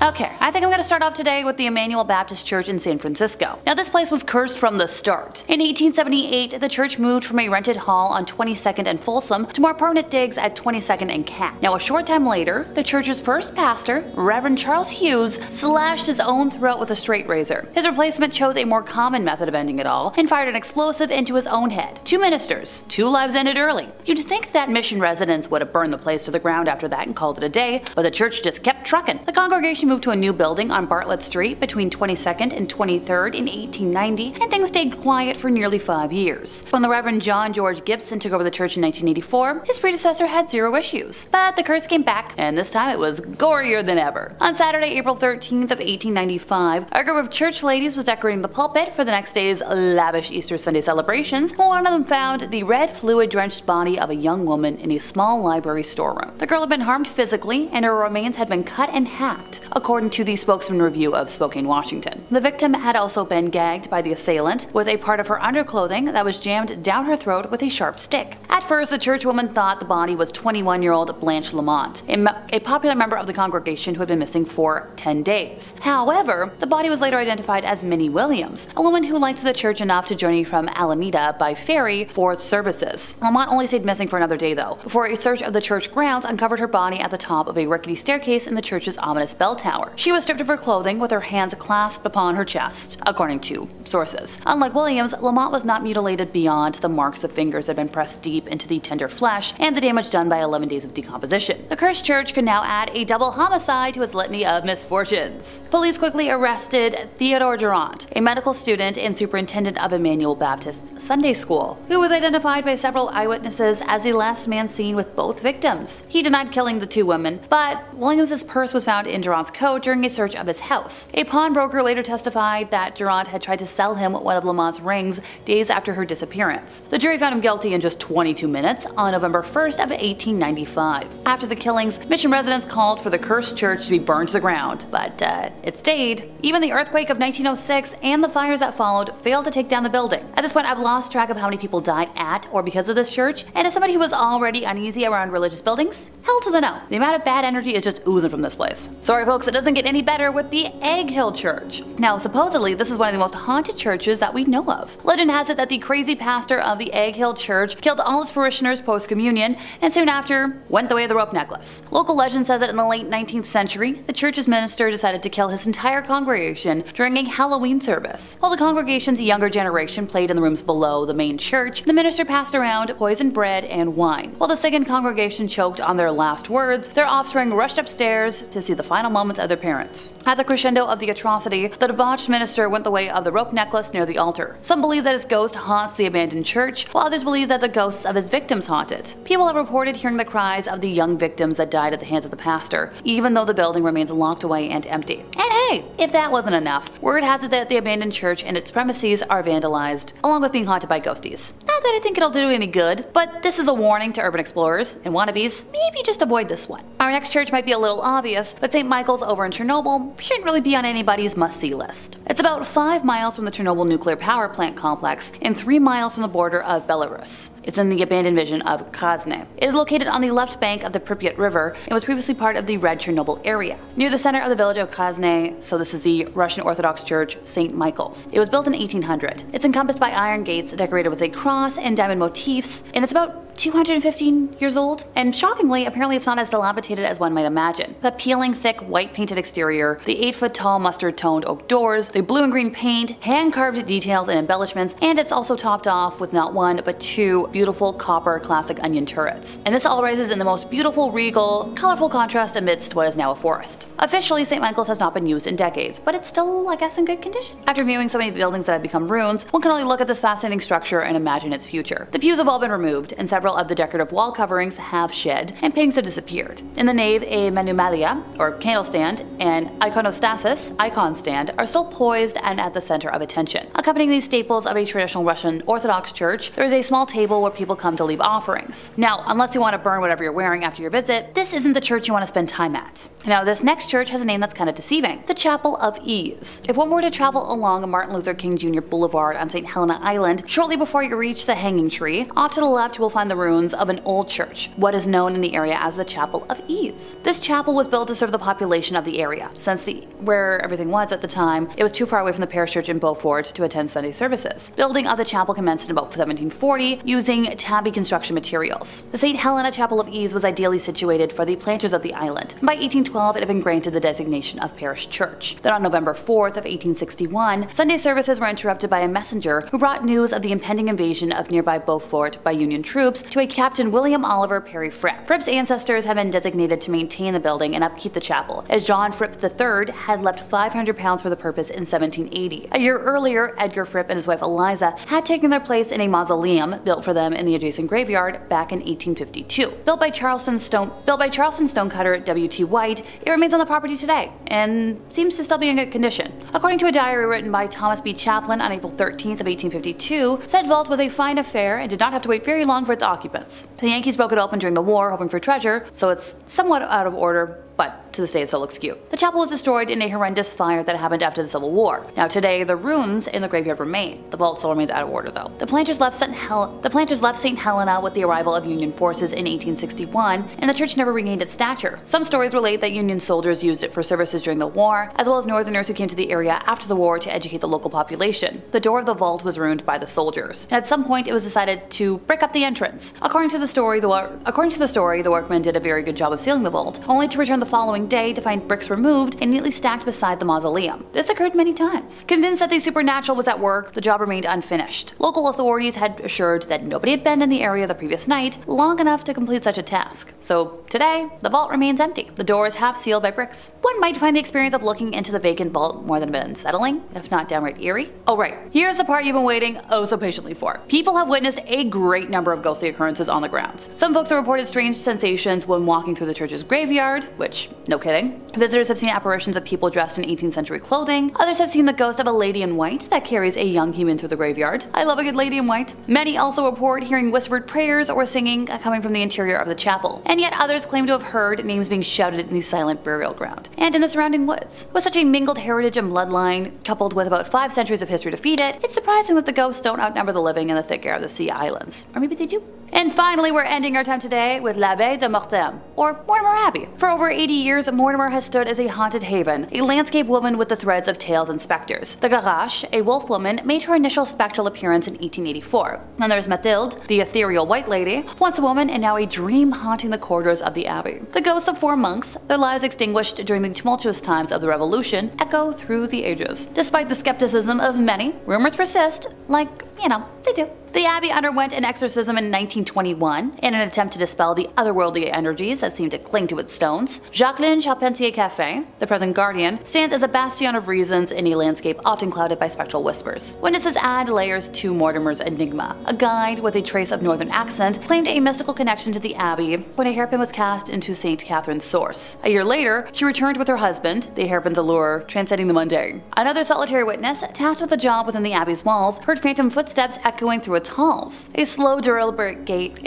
Okay, I think I'm going to start off today with the Emanuel Baptist Church in San Francisco. Now this place was cursed from the start. In 1878, the church moved from a rented hall on 22nd and Folsom to more permanent digs at 22nd and Cat. Now a short time later, the church's first pastor, Reverend Charles Hughes, slashed his own throat with a straight razor. His replacement chose a more common method of ending it all and fired an explosive into his own head. 2 ministers, 2 lives ended early. You'd think that Mission residents would have burned the place to the ground after that and called it a day, but the church just kept trucking. The congregation moved to a new building on Bartlett Street between 22nd and 23rd in 1890, and things stayed quiet for nearly 5 years. When the Reverend John George Gibson took over the church in 1984, his predecessor had 0 issues. But the curse came back, and this time it was gorier than ever. On Saturday, April 13th of 1895, a group of church ladies was decorating the pulpit for the next day's lavish Easter Sunday celebrations. One of them found the red fluid-drenched body of a young woman in a small library storeroom. The girl had been harmed physically, and her remains had been cut and hacked, according to the Spokesman Review of Spokane, Washington. The victim had also been gagged by the assailant with a part of her underclothing that was jammed down her throat with a sharp stick. At first, the churchwoman thought the body was 21-year-old Blanche Lamont, a popular member of the congregation who had been missing for 10 days. However, the body was later identified as Minnie Williams, a woman who liked the church enough to journey from Alameda by ferry for services. Lamont only stayed missing for another day though, before a search of the church grounds uncovered her body at the top of a rickety staircase in the church's ominous bell tower. She was stripped of her clothing with her hands clasped upon her chest, according to sources. Unlike Williams, Lamont was not mutilated beyond the marks of fingers that had been pressed deep into the tender flesh and the damage done by 11 days of decomposition. The cursed church could now add a double homicide to its litany of misfortunes. Police quickly arrested Theodore Durant, a medical student and superintendent of Emanuel Baptist Sunday School, who was identified by several eyewitnesses as the last man seen with both victims. He denied killing the 2 women, but Williams's purse was found in Durant's coat during a search of his house. A pawnbroker later testified that Durant had tried to sell him one of Lamont's rings days after her disappearance. The jury found him guilty in just 22 minutes on November 1st of 1895. After the killings, Mission residents called for the cursed church to be burned to the ground, but it stayed. Even the earthquake of 1906 and the fires that followed failed to take down the building. At this point, I've lost track of how many people died at or because of this church, and as somebody who was already uneasy around religious buildings, hell to the no. The amount of bad energy is just oozing from this place. Sorry folks, it doesn't get any better with the Egg Hill Church. Now supposedly this is one of the most haunted churches that we know of. Legend has it that the crazy pastor of the Egg Hill Church killed all his parishioners post-communion and soon after went the way of the rope necklace. Local legend says that in the late 19th century, the church's minister decided to kill his entire congregation during a Halloween service. While the congregation's younger generation played in the rooms below the main church, the minister passed around poisoned bread and wine. While the second congregation choked on their last words, their offspring rushed upstairs to see the final moments of their parents. At the crescendo of the atrocity, the debauched minister went the way of the rope necklace near the altar. Some believe that his ghost haunts the abandoned church, while others believe that the ghosts of his victims haunt it. People have reported hearing the cries of the young victims that died at the hands of the pastor, even though the building remains locked away and empty. And hey, if that wasn't enough, word has it that the abandoned church and its premises are vandalized, along with being haunted by ghosties. Not that I think it'll do any good, but this is a warning to urban explorers and wannabes, maybe just avoid this one. Our next church might be a little obvious, but St. Michael's over in Chernobyl shouldn't really be on anybody's must-see list. It's about 5 miles from the Chernobyl nuclear power plant complex and 3 miles from the border of Belarus. It's in the abandoned vision of Krasny. It is located on the left bank of the Pripyat River and was previously part of the Red Chernobyl area, near the center of the village of Krasny, so this is the Russian Orthodox Church St. Michael's. It was built in 1800. It's encompassed by iron gates decorated with a cross and diamond motifs, and it's about 215 years old, and shockingly, apparently it's not as dilapidated as one might imagine. The peeling, thick, white painted exterior, the 8-foot-tall mustard-toned oak doors, the blue and green paint, hand-carved details and embellishments, and it's also topped off with not 1 but 2 beautiful copper classic onion turrets. And this all rises in the most beautiful, regal, colorful contrast amidst what is now a forest. Officially, St. Michael's has not been used in decades, but it's still, I guess, in good condition. After viewing so many buildings that have become ruins, one can only look at this fascinating structure and imagine its future. The pews have all been removed, and several of the decorative wall coverings have shed, and paintings have disappeared. In the nave, a manumalia, or candle stand, and iconostasis, icon stand, are still poised and at the center of attention. Accompanying these staples of a traditional Russian Orthodox church, there is a small table where people come to leave offerings. Now, unless you want to burn whatever you're wearing after your visit, this isn't the church you want to spend time at. Now, this next church has a name that's kind of deceiving: the Chapel of Ease. If one were to travel along Martin Luther King Jr. Boulevard on St. Helena Island, shortly before you reach the hanging tree, off to the left you will find the ruins of an old church, what is known in the area as the Chapel of Ease. This chapel was built to serve the population of the area, since where everything was at the time, it was too far away from the parish church in Beaufort to attend Sunday services. Building of the chapel commenced in about 1740 using tabby construction materials. The St. Helena Chapel of Ease was ideally situated for the planters of the island. By 1812, it had been granted the designation of parish church. Then on November 4th of 1861, Sunday services were interrupted by a messenger who brought news of the impending invasion of nearby Beaufort by Union troops to a Captain William Oliver Perry Fripp. Fripp's ancestors had been designated to maintain the building and upkeep the chapel, as John Fripp III had left £500 for the purpose in 1780. A year earlier, Edgar Fripp and his wife Eliza had taken their place in a mausoleum built for them in the adjacent graveyard back in 1852. Built by Charleston stonecutter W.T. White, it remains on the property today and seems to still be in good condition. According to a diary written by Thomas B. Chaplin on April 13th of 1852, said vault was a fine affair and did not have to wait very long for its occupants. The Yankees broke it open during the war, hoping for treasure, so it's somewhat out of order, but to this day it still looks cute. The chapel was destroyed in a horrendous fire that happened after the Civil War. Now today, the ruins in the graveyard remain. The vault still remains out of order though. The planters left St. Helena with the arrival of Union forces in 1861, and the church never regained its stature. Some stories relate that Union soldiers used it for services during the war, as well as Northerners who came to the area after the war to educate the local population. The door of the vault was ruined by the soldiers, and at some point it was decided to brick up the entrance. According to the story, the workmen did a very good job of sealing the vault, only to return the following day to find bricks removed and neatly stacked beside the mausoleum. This occurred many times. Convinced that the supernatural was at work, the job remained unfinished. Local authorities had assured that nobody had been in the area the previous night long enough to complete such a task. So today, the vault remains empty. The door is half sealed by bricks. One might find the experience of looking into the vacant vault more than a bit unsettling, if not downright eerie. Oh right, here's the part you've been waiting oh so patiently for. People have witnessed a great number of ghostly occurrences on the grounds. Some folks have reported strange sensations when walking through the church's graveyard, which, no kidding. Visitors have seen apparitions of people dressed in 18th century clothing. Others have seen the ghost of a lady in white that carries a young human through the graveyard. I love a good lady in white. Many also report hearing whispered prayers or singing coming from the interior of the chapel. And yet others claim to have heard names being shouted in the silent burial ground and in the surrounding woods. With such a mingled heritage and bloodline, coupled with about 5 centuries of history to feed it, it's surprising that the ghosts don't outnumber the living in the thick air of the Sea Islands. Or maybe they do? And finally, we're ending our time today with l'Abbaye de Mortemer, or Mortemer Abbey. For over 80 years, Mortemer has stood as a haunted haven, a landscape woven with the threads of tales and specters. The Garage, a wolf woman, made her initial spectral appearance in 1884. And there's Mathilde, the ethereal white lady, once a woman and now a dream haunting the corridors of the abbey. The ghosts of 4 monks, their lives extinguished during the tumultuous times of the Revolution, echo through the ages. Despite the skepticism of many, rumors persist, like, they do. The abbey underwent an exorcism in 1921 in an attempt to dispel the otherworldly energies that seemed to cling to its stones. Jacqueline Charpentier Café, the present guardian, stands as a bastion of reasons in a landscape often clouded by spectral whispers. Witnesses add layers to Mortemer's enigma. A guide with a trace of northern accent claimed a mystical connection to the abbey when a hairpin was cast into St. Catherine's source. A year later, she returned with her husband, the hairpin's allure transcending the mundane. Another solitary witness, tasked with a job within the abbey's walls, heard phantom footsteps echoing through its halls. A slow, deliberate gait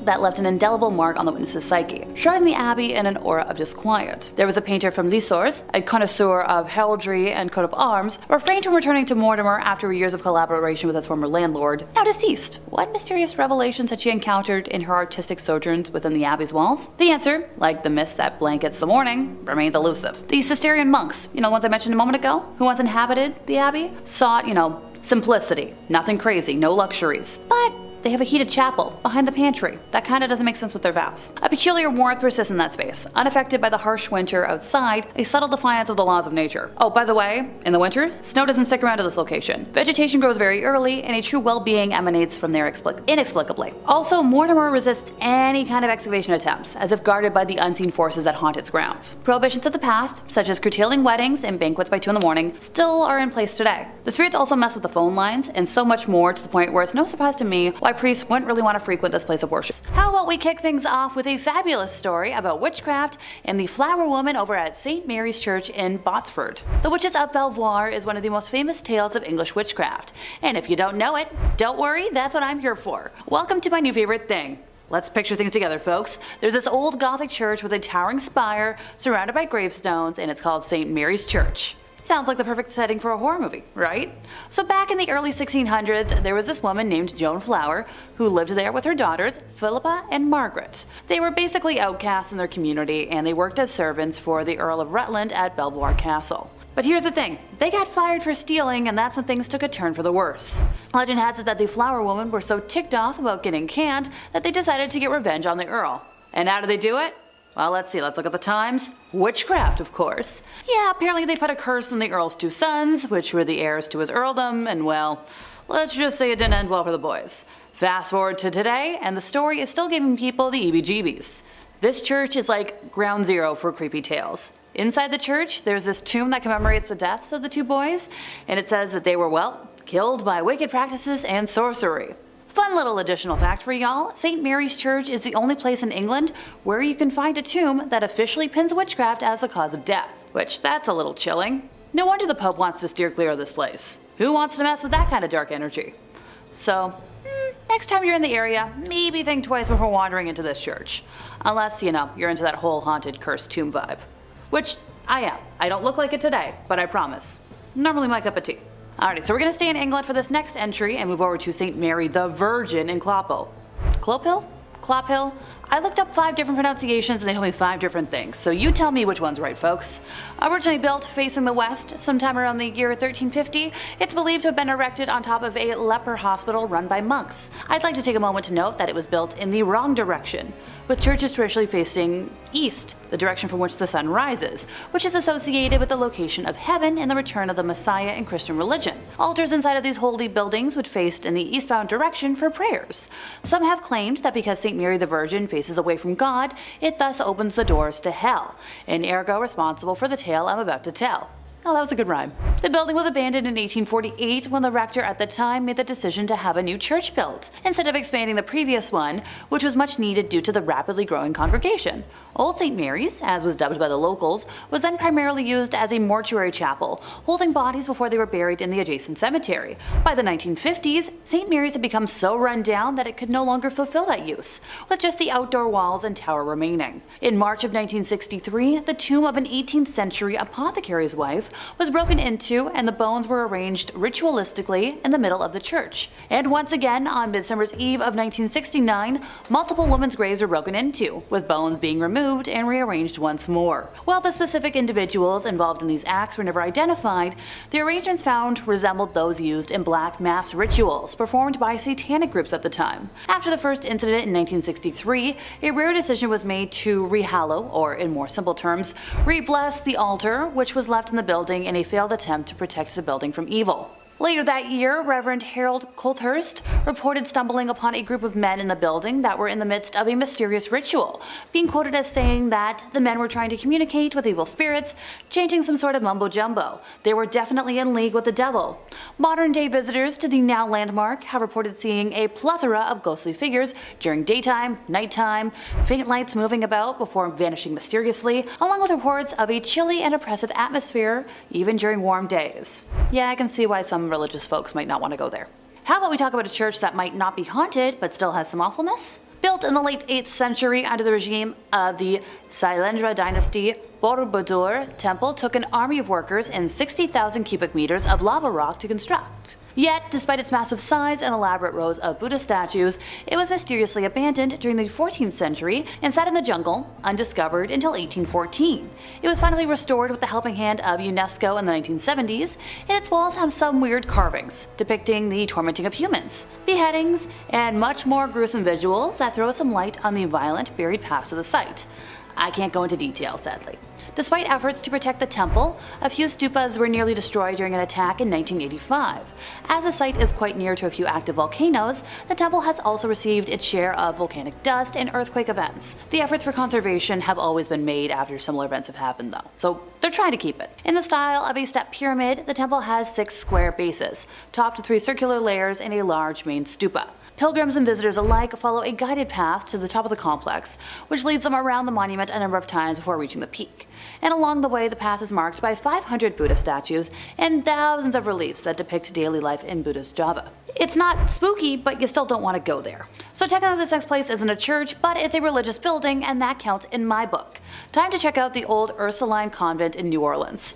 that left an indelible mark on the witness's psyche, shrouding the abbey in an aura of disquiet. There was a painter from Lissors, a connoisseur of heraldry and coat of arms, refrained from returning to Mortemer after years of collaboration with his former landlord, now deceased. What mysterious revelations had she encountered in her artistic sojourns within the abbey's walls? The answer, like the mist that blankets the morning, remains elusive. The Cistercian monks, the ones I mentioned a moment ago, who once inhabited the abbey, sought, simplicity, nothing crazy, no luxuries. But they have a heated chapel behind the pantry. That kinda doesn't make sense with their vows. A peculiar warmth persists in that space, unaffected by the harsh winter outside, a subtle defiance of the laws of nature. Oh, by the way, in the winter, snow doesn't stick around to this location. Vegetation grows very early, and a true well-being emanates from there inexplicably. Also, Mortemer resists any kind of excavation attempts, as if guarded by the unseen forces that haunt its grounds. Prohibitions of the past, such as curtailing weddings and banquets by 2 in the morning, still are in place today. The spirits also mess with the phone lines, and so much more, to the point where it's no surprise to me why priests wouldn't really want to frequent this place of worship. How about we kick things off with a fabulous story about witchcraft and the flower woman over at St. Mary's Church in Botsford. The Witches of Belvoir is one of the most famous tales of English witchcraft, and if you don't know it, don't worry, that's what I'm here for. Welcome to my new favorite thing. Let's picture things together, folks. There's this old Gothic church with a towering spire surrounded by gravestones, and it's called St. Mary's Church. Sounds like the perfect setting for a horror movie, right? So back in the early 1600s, there was this woman named Joan Flower who lived there with her daughters, Philippa and Margaret. They were basically outcasts in their community, and they worked as servants for the Earl of Rutland at Belvoir Castle. But here's the thing, they got fired for stealing, and that's when things took a turn for the worse. Legend has it that the Flower women were so ticked off about getting canned that they decided to get revenge on the Earl. And how did they do it? Well, let's look at the times. Witchcraft, of course. Yeah, apparently they put a curse on the Earl's two sons, which were the heirs to his earldom, and well, let's just say it didn't end well for the boys. Fast forward to today, and the story is still giving people the EBGBs. This church is like ground zero for creepy tales. Inside the church, there's this tomb that commemorates the deaths of the two boys, and it says that they were, well, killed by wicked practices and sorcery. Fun little additional fact for y'all, St. Mary's Church is the only place in England where you can find a tomb that officially pins witchcraft as the cause of death. Which, that's a little chilling. No wonder the Pope wants to steer clear of this place. Who wants to mess with that kind of dark energy? So, next time you're in the area, maybe think twice before wandering into this church. Unless, you're into that whole haunted cursed tomb vibe. Which, I am. I don't look like it today, but I promise. Normally my cup of tea. Alright, so we're going to stay in England for this next entry and move over to St. Mary the Virgin in Clophill. Clophill? I looked up 5 different pronunciations and they told me 5 different things, so you tell me which one's right, folks. Originally built facing the west sometime around the year 1350, it's believed to have been erected on top of a leper hospital run by monks. I'd like to take a moment to note that it was built in the wrong direction, with churches traditionally facing east, the direction from which the sun rises, which is associated with the location of heaven and the return of the Messiah in Christian religion. Altars inside of these holy buildings would face in the eastbound direction for prayers. Some have claimed that because St. Mary the Virgin faces away from God, it thus opens the doors to hell, and ergo responsible for the tale I'm about to tell. Oh, that was a good rhyme. The building was abandoned in 1848 when the rector at the time made the decision to have a new church built, instead of expanding the previous one, which was much needed due to the rapidly growing congregation. Old St. Mary's, as was dubbed by the locals, was then primarily used as a mortuary chapel, holding bodies before they were buried in the adjacent cemetery. By the 1950s, St. Mary's had become so run down that it could no longer fulfill that use, with just the outdoor walls and tower remaining. In March of 1963, the tomb of an 18th century apothecary's wife was broken into and the bones were arranged ritualistically in the middle of the church. And once again, on Midsummer's Eve of 1969, multiple women's graves were broken into, with bones being removed and rearranged once more. While the specific individuals involved in these acts were never identified, the arrangements found resembled those used in black mass rituals performed by satanic groups at the time. After the first incident in 1963, a rare decision was made to rehallow, or in more simple terms, re-bless the altar, which was left in the building in a failed attempt to protect the building from evil. Later that year, Reverend Harold Colthurst reported stumbling upon a group of men in the building that were in the midst of a mysterious ritual, being quoted as saying that the men were trying to communicate with evil spirits, chanting some sort of mumbo-jumbo. They were definitely in league with the devil. Modern-day visitors to the now landmark have reported seeing a plethora of ghostly figures during daytime, nighttime, faint lights moving about before vanishing mysteriously, along with reports of a chilly and oppressive atmosphere even during warm days. Yeah, I can see why some religious folks might not want to go there. How about we talk about a church that might not be haunted but still has some awfulness? Built in the late 8th century under the regime of the Sailendra dynasty, Borobudur Temple took an army of workers and 60,000 cubic meters of lava rock to construct. Yet, despite its massive size and elaborate rows of Buddha statues, it was mysteriously abandoned during the 14th century and sat in the jungle, undiscovered until 1814. It was finally restored with the helping hand of UNESCO in the 1970s, and its walls have some weird carvings, depicting the tormenting of humans, beheadings, and much more gruesome visuals that throw some light on the violent buried past of the site. I can't go into detail, sadly. Despite efforts to protect the temple, a few stupas were nearly destroyed during an attack in 1985. As the site is quite near to a few active volcanoes, the temple has also received its share of volcanic dust and earthquake events. The efforts for conservation have always been made after similar events have happened though, so they're trying to keep it. In the style of a step pyramid, the temple has 6 square bases, topped with 3 circular layers and a large main stupa. Pilgrims and visitors alike follow a guided path to the top of the complex, which leads them around the monument a number of times before reaching the peak. And along the way, the path is marked by 500 Buddha statues and thousands of reliefs that depict daily life in Buddha's Java. It's not spooky, but you still don't want to go there. So technically this next place isn't a church, but it's a religious building, and that counts in my book. Time to check out the old Ursuline Convent in New Orleans.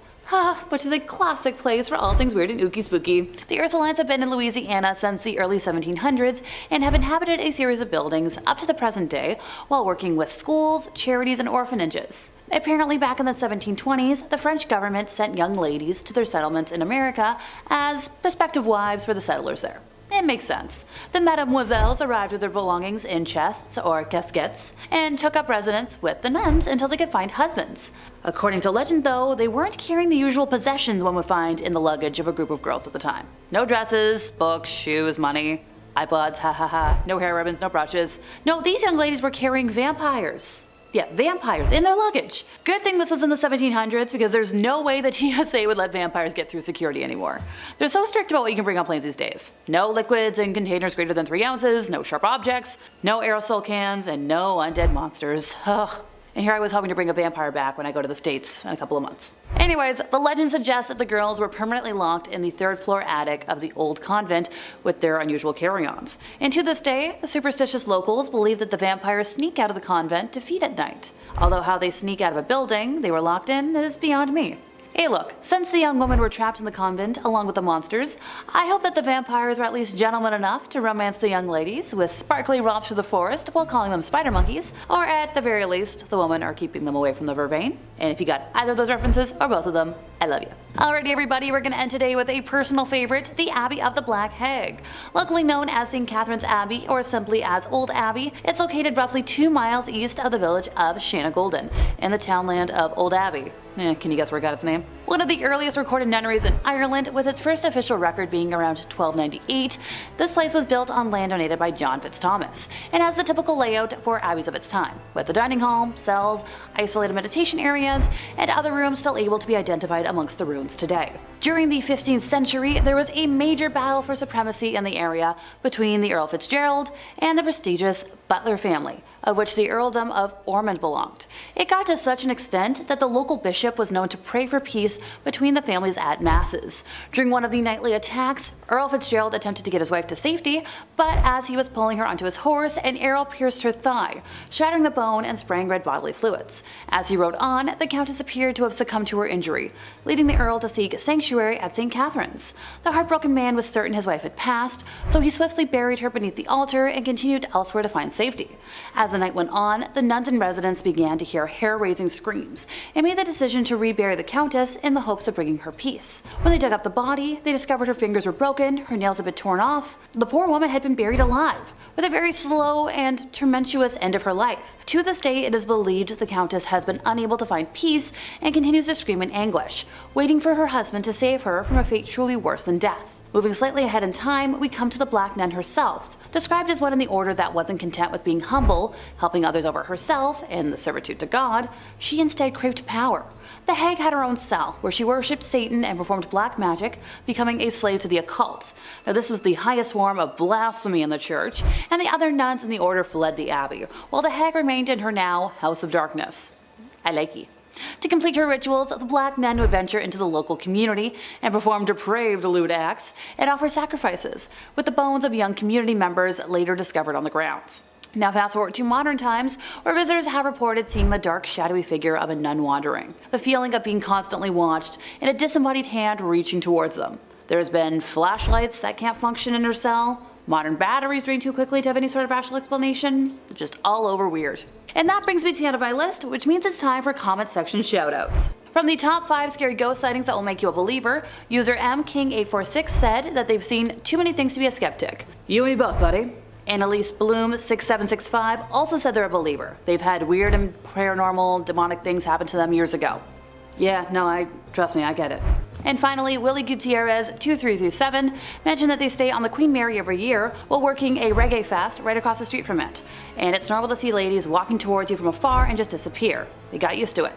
which is a classic place for all things weird and ooky spooky. The Ursulines have been in Louisiana since the early 1700s and have inhabited a series of buildings up to the present day while working with schools, charities, and orphanages. Apparently back in the 1720s, the French government sent young ladies to their settlements in America as prospective wives for the settlers there. It makes sense. The mesdemoiselles arrived with their belongings in chests or casquettes and took up residence with the nuns until they could find husbands. According to legend though, they weren't carrying the usual possessions one would find in the luggage of a group of girls at the time. No dresses, books, shoes, money, iPods, no hair ribbons, no brushes. No, these young ladies were carrying vampires. Yeah, vampires in their luggage. Good thing this was in the 1700s because there's no way the TSA would let vampires get through security anymore. They're so strict about what you can bring on planes these days. No liquids in containers greater than 3 ounces, no sharp objects, no aerosol cans, and no undead monsters. Ugh. And here I was hoping to bring a vampire back when I go to the States in a couple of months. Anyways, the legend suggests that the girls were permanently locked in the 3rd floor attic of the old convent with their unusual carry-ons. And to this day, the superstitious locals believe that the vampires sneak out of the convent to feed at night. Although how they sneak out of a building they were locked in is beyond me. Hey look, since the young women were trapped in the convent along with the monsters, I hope that the vampires were at least gentlemen enough to romance the young ladies with sparkly romps through the forest while calling them spider monkeys, or at the very least, the women are keeping them away from the vervain. And if you got either of those references, or both of them, I love you. Alrighty everybody, we're gonna end today with a personal favorite, the Abbey of the Black Hag. Locally known as St. Catherine's Abbey, or simply as Old Abbey, it's located roughly 2 miles east of the village of Shanagolden, in the townland of Old Abbey. Can you guess where it got its name? One of the earliest recorded nunneries in Ireland, with its first official record being around 1298, this place was built on land donated by John Fitzthomas, and has the typical layout for abbeys of its time, with a dining hall, cells, isolated meditation areas, and other rooms still able to be identified amongst the ruins today. During the 15th century, there was a major battle for supremacy in the area between the Earl Fitzgerald and the prestigious Butler family, of which the earldom of Ormond belonged. It got to such an extent that the local bishop was known to pray for peace between the families at masses. During one of the nightly attacks, Earl Fitzgerald attempted to get his wife to safety, but as he was pulling her onto his horse, an arrow pierced her thigh, shattering the bone and spraying red bodily fluids. As he rode on, the countess appeared to have succumbed to her injury, leading the earl to seek sanctuary at St. Catherine's. The heartbroken man was certain his wife had passed, so he swiftly buried her beneath the altar and continued elsewhere to find safety. As the night went on, the nuns and residents began to hear hair-raising screams and made the decision to rebury the countess in the hopes of bringing her peace. When they dug up the body, they discovered her fingers were broken, her nails had been torn off. The poor woman had been buried alive, with a very slow and tumultuous end of her life. To this day, it is believed the countess has been unable to find peace and continues to scream in anguish, waiting for her husband to save her from a fate truly worse than death. Moving slightly ahead in time, we come to the Black Nun herself. Described as one in the order that wasn't content with being humble, helping others over herself, and the servitude to God, she instead craved power. The hag had her own cell, where she worshipped Satan and performed black magic, becoming a slave to the occult. Now this was the highest form of blasphemy in the church, and the other nuns in the order fled the abbey, while the hag remained in her now House of Darkness. I likey. To complete her rituals, the Black Nun would venture into the local community and perform depraved lewd acts and offer sacrifices, with the bones of young community members later discovered on the grounds. Now fast forward to modern times, where visitors have reported seeing the dark, shadowy figure of a nun wandering, the feeling of being constantly watched, and a disembodied hand reaching towards them. There's been flashlights that can't function in her cell, modern batteries drain too quickly to have any sort of rational explanation, just all over weird. And that brings me to the end of my list, which means it's time for comment section shoutouts. From the top 5 scary ghost sightings that will make you a believer, user MKing846 said that they've seen too many things to be a skeptic. You and me both, buddy. Analise Bloom6765 also said they're a believer. They've had weird and paranormal, demonic things happen to them years ago. Yeah, no, trust me, I get it. And finally, Willie Gutierrez 2337 mentioned that they stay on the Queen Mary every year while working a reggae fest right across the street from it. And it's normal to see ladies walking towards you from afar and just disappear. They got used to it.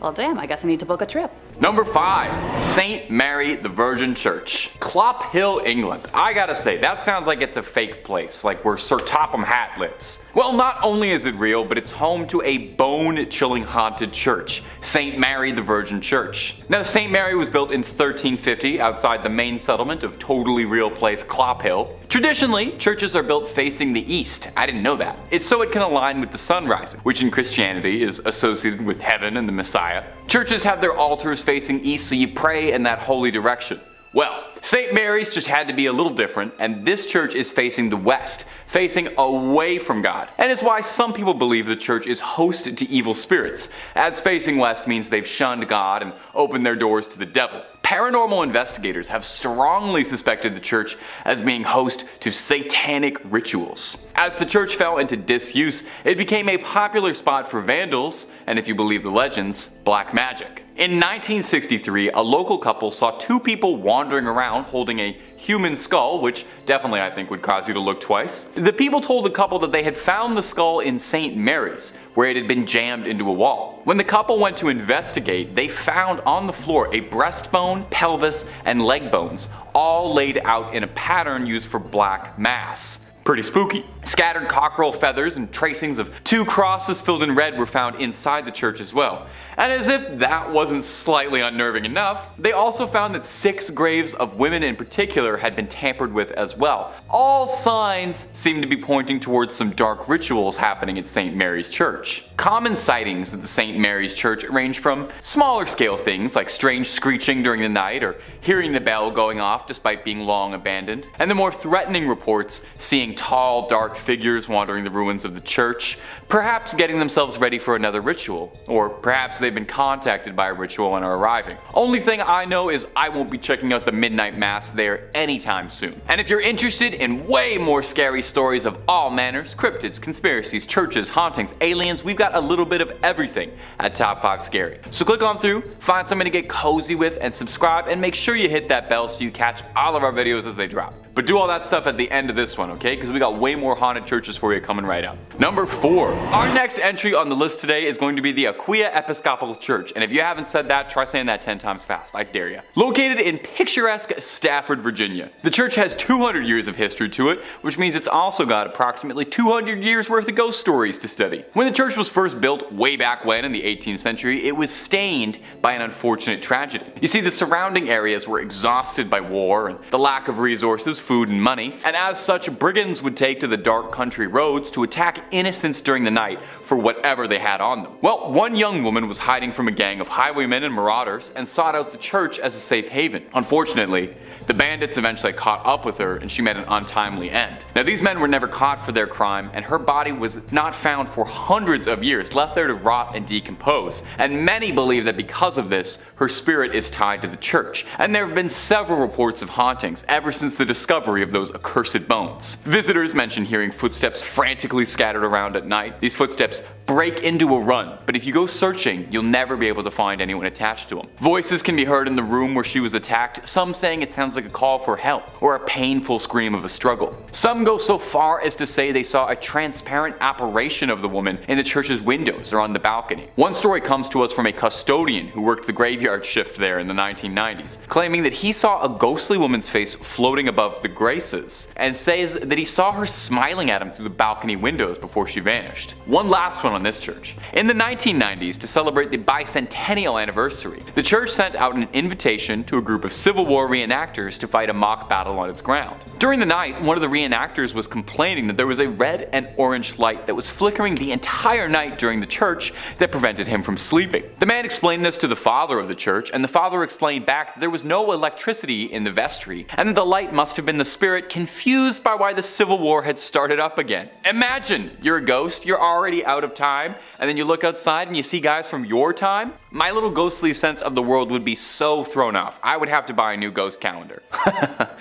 Well damn, I guess I need to book a trip. Number 5. St. Mary the Virgin Church, Clophill, England. I gotta say, that sounds like it's a fake place, like where Sir Topham Hatt lives. Well, not only is it real, but it's home to a bone-chilling haunted church, St. Mary the Virgin Church. Now, St. Mary was built in 1350 outside the main settlement of totally real place Clophill. Traditionally, churches are built facing the east. I didn't know that. It's so it can align with the sun rising, which in Christianity is associated with heaven and the Messiah. Messiah. Churches have their altars facing east so you pray in that holy direction. Well, St. Mary's just had to be a little different, and this church is facing the west, facing away from God. And it's why some people believe the church is hosted to evil spirits, as facing west means they've shunned God and opened their doors to the devil. Paranormal investigators have strongly suspected the church as being host to satanic rituals. As the church fell into disuse, it became a popular spot for vandals, and if you believe the legends, black magic. In 1963, a local couple saw two people wandering around holding a human skull, which definitely I think would cause you to look twice. The people told the couple that they had found the skull in St. Mary's, where it had been jammed into a wall. When the couple went to investigate, they found on the floor a breastbone, pelvis, and leg bones, all laid out in a pattern used for black mass. Pretty spooky. Scattered cockerel feathers and tracings of two crosses filled in red were found inside the church as well. And as if that wasn't slightly unnerving enough, they also found that 6 graves of women in particular had been tampered with as well. All signs seem to be pointing towards some dark rituals happening at St. Mary's Church. Common sightings at the St. Mary's Church range from smaller scale things like strange screeching during the night or hearing the bell going off despite being long abandoned, and the more threatening reports seeing tall, dark figures wandering the ruins of the church, perhaps getting themselves ready for another ritual, or perhaps they've been contacted by a ritual and are arriving. Only thing I know is I won't be checking out the midnight mass there anytime soon. And if you're interested in way more scary stories of all manners, cryptids, conspiracies, churches, hauntings, aliens, we've got a little bit of everything at Top 5 Scary. So click on through, find something to get cozy with, and subscribe, and make sure you hit that bell so you catch all of our videos as they drop. But do all that stuff at the end of this one, okay? Because we got way more haunted churches for you coming right up. Number 4. Our next entry on the list today is going to be the Aquia Episcopal Church. And if you haven't said that, try saying that 10 times fast. I dare you. Located in picturesque Stafford, Virginia. The church has 200 years of history to it, which means it's also got approximately 200 years worth of ghost stories to study. When the church was first built way back when in the 18th century, it was stained by an unfortunate tragedy. You see, the surrounding areas were exhausted by war and the lack of resources, food, and money, and as such, brigands would take to the dark country roads to attack innocents during the night for whatever they had on them. Well, one young woman was hiding from a gang of highwaymen and marauders and sought out the church as a safe haven. Unfortunately, the bandits eventually caught up with her and she met an untimely end. Now, these men were never caught for their crime, and her body was not found for hundreds of years, left there to rot and decompose. And many believe that because of this, her spirit is tied to the church. And there have been several reports of hauntings ever since the discovery of those accursed bones. Visitors mention hearing footsteps frantically scattered around at night. These footsteps break into a run, but if you go searching, you'll never be able to find anyone attached to them. Voices can be heard in the room where she was attacked, some saying it sounds like a call for help or a painful scream of a struggle. Some go so far as to say they saw a transparent apparition of the woman in the church's windows or on the balcony. One story comes to us from a custodian who worked the graveyard shift there in the 1990s, claiming that he saw a ghostly woman's face floating above the graces, and says that he saw her smiling at him through the balcony windows before she vanished. One last one on this church. In the 1990s, to celebrate the bicentennial anniversary, the church sent out an invitation to a group of Civil War reenactors to fight a mock battle on its ground. During the night, one of the reenactors was complaining that there was a red and orange light that was flickering the entire night during the church that prevented him from sleeping. The man explained this to the father of the church, and the father explained back that there was no electricity in the vestry, and that the light must have been the spirit confused by why the Civil War had started up again. Imagine, you're a ghost, you're already out of time, and then you look outside and you see guys from your time? My little ghostly sense of the world would be so thrown off. I would have to buy a new ghost calendar.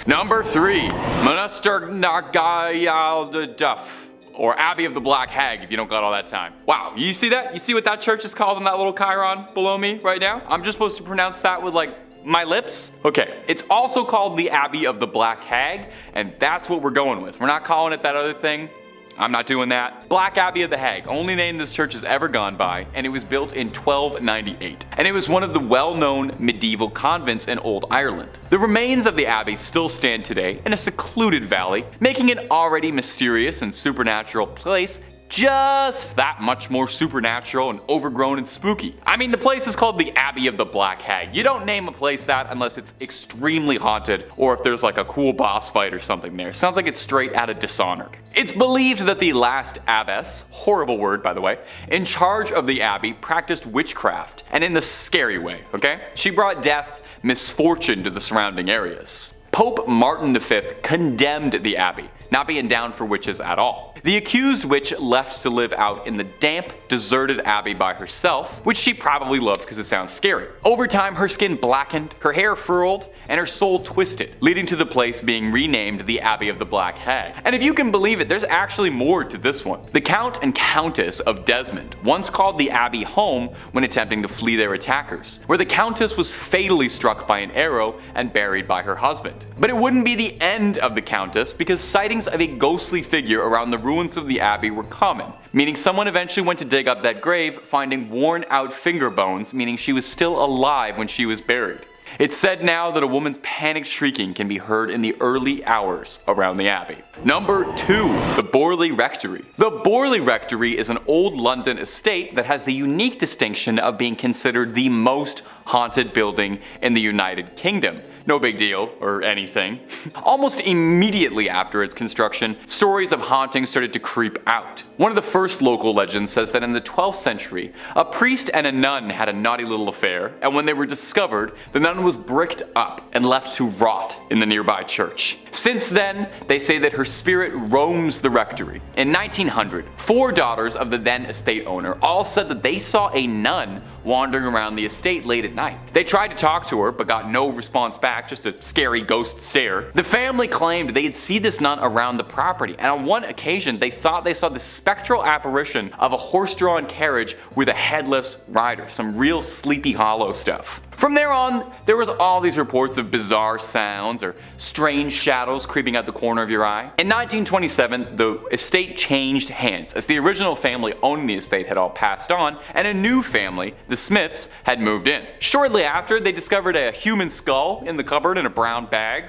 Number 3. Monaster Nagayal Duff, or Abbey of the Black Hag if you don't got all that time. Wow, you see that? You see what that church is called in that little chyron below me right now? I'm just supposed to pronounce that with like my lips? Okay, it's also called the Abbey of the Black Hag, and that's what we're going with. We're not calling it that other thing. I'm not doing that. Black Abbey of the Hag, only name this church has ever gone by, and it was built in 1298. And it was one of the well-known medieval convents in Old Ireland. The remains of the abbey still stand today in a secluded valley, making it already mysterious and supernatural place just that much more supernatural and overgrown and spooky. I mean, the place is called the Abbey of the Black Hag. You don't name a place that unless it's extremely haunted or if there's like a cool boss fight or something there. Sounds like it's straight out of Dishonored. It's believed that the last abbess, horrible word by the way, in charge of the abbey practiced witchcraft, and in the scary way, okay? She brought death, misfortune to the surrounding areas. Pope Martin V condemned the abbey, not being down for witches at all. The accused witch left to live out in the damp, deserted abbey by herself, which she probably loved because it sounds scary. Over time, her skin blackened, her hair furled, and her soul twisted, leading to the place being renamed the Abbey of the Black Hag. And if you can believe it, there's actually more to this one. The Count and Countess of Desmond once called the abbey home when attempting to flee their attackers, where the Countess was fatally struck by an arrow and buried by her husband. But it wouldn't be the end of the Countess, because sightings of a ghostly figure around the ruins of the abbey were common, meaning someone eventually went to dig up that grave, finding worn out finger bones, meaning she was still alive when she was buried. It's said now that a woman's panicked shrieking can be heard in the early hours around the abbey. Number 2. The Borley Rectory. The Borley Rectory is an old London estate that has the unique distinction of being considered the most haunted building in the United Kingdom. No big deal, or anything. Almost immediately after its construction, stories of hauntings started to creep out. One of the first local legends says that in the 12th century, a priest and a nun had a naughty little affair, and when they were discovered, the nun was bricked up and left to rot in the nearby church. Since then, they say that her spirit roams the rectory. In 1900, 4 daughters of the then estate owner all said that they saw a nun wandering around the estate late at night. They tried to talk to her, but got no response back, just a scary ghost stare. The family claimed they'd see this nun around the property, and on one occasion they thought they saw the spectral apparition of a horse-drawn carriage with a headless rider, some real Sleepy Hollow stuff. From there on, there was all these reports of bizarre sounds or strange shadows creeping out the corner of your eye. In 1927, the estate changed hands, as the original family owning the estate had all passed on, and a new family, the Smiths, had moved in. Shortly after, they discovered a human skull in the cupboard in a brown bag.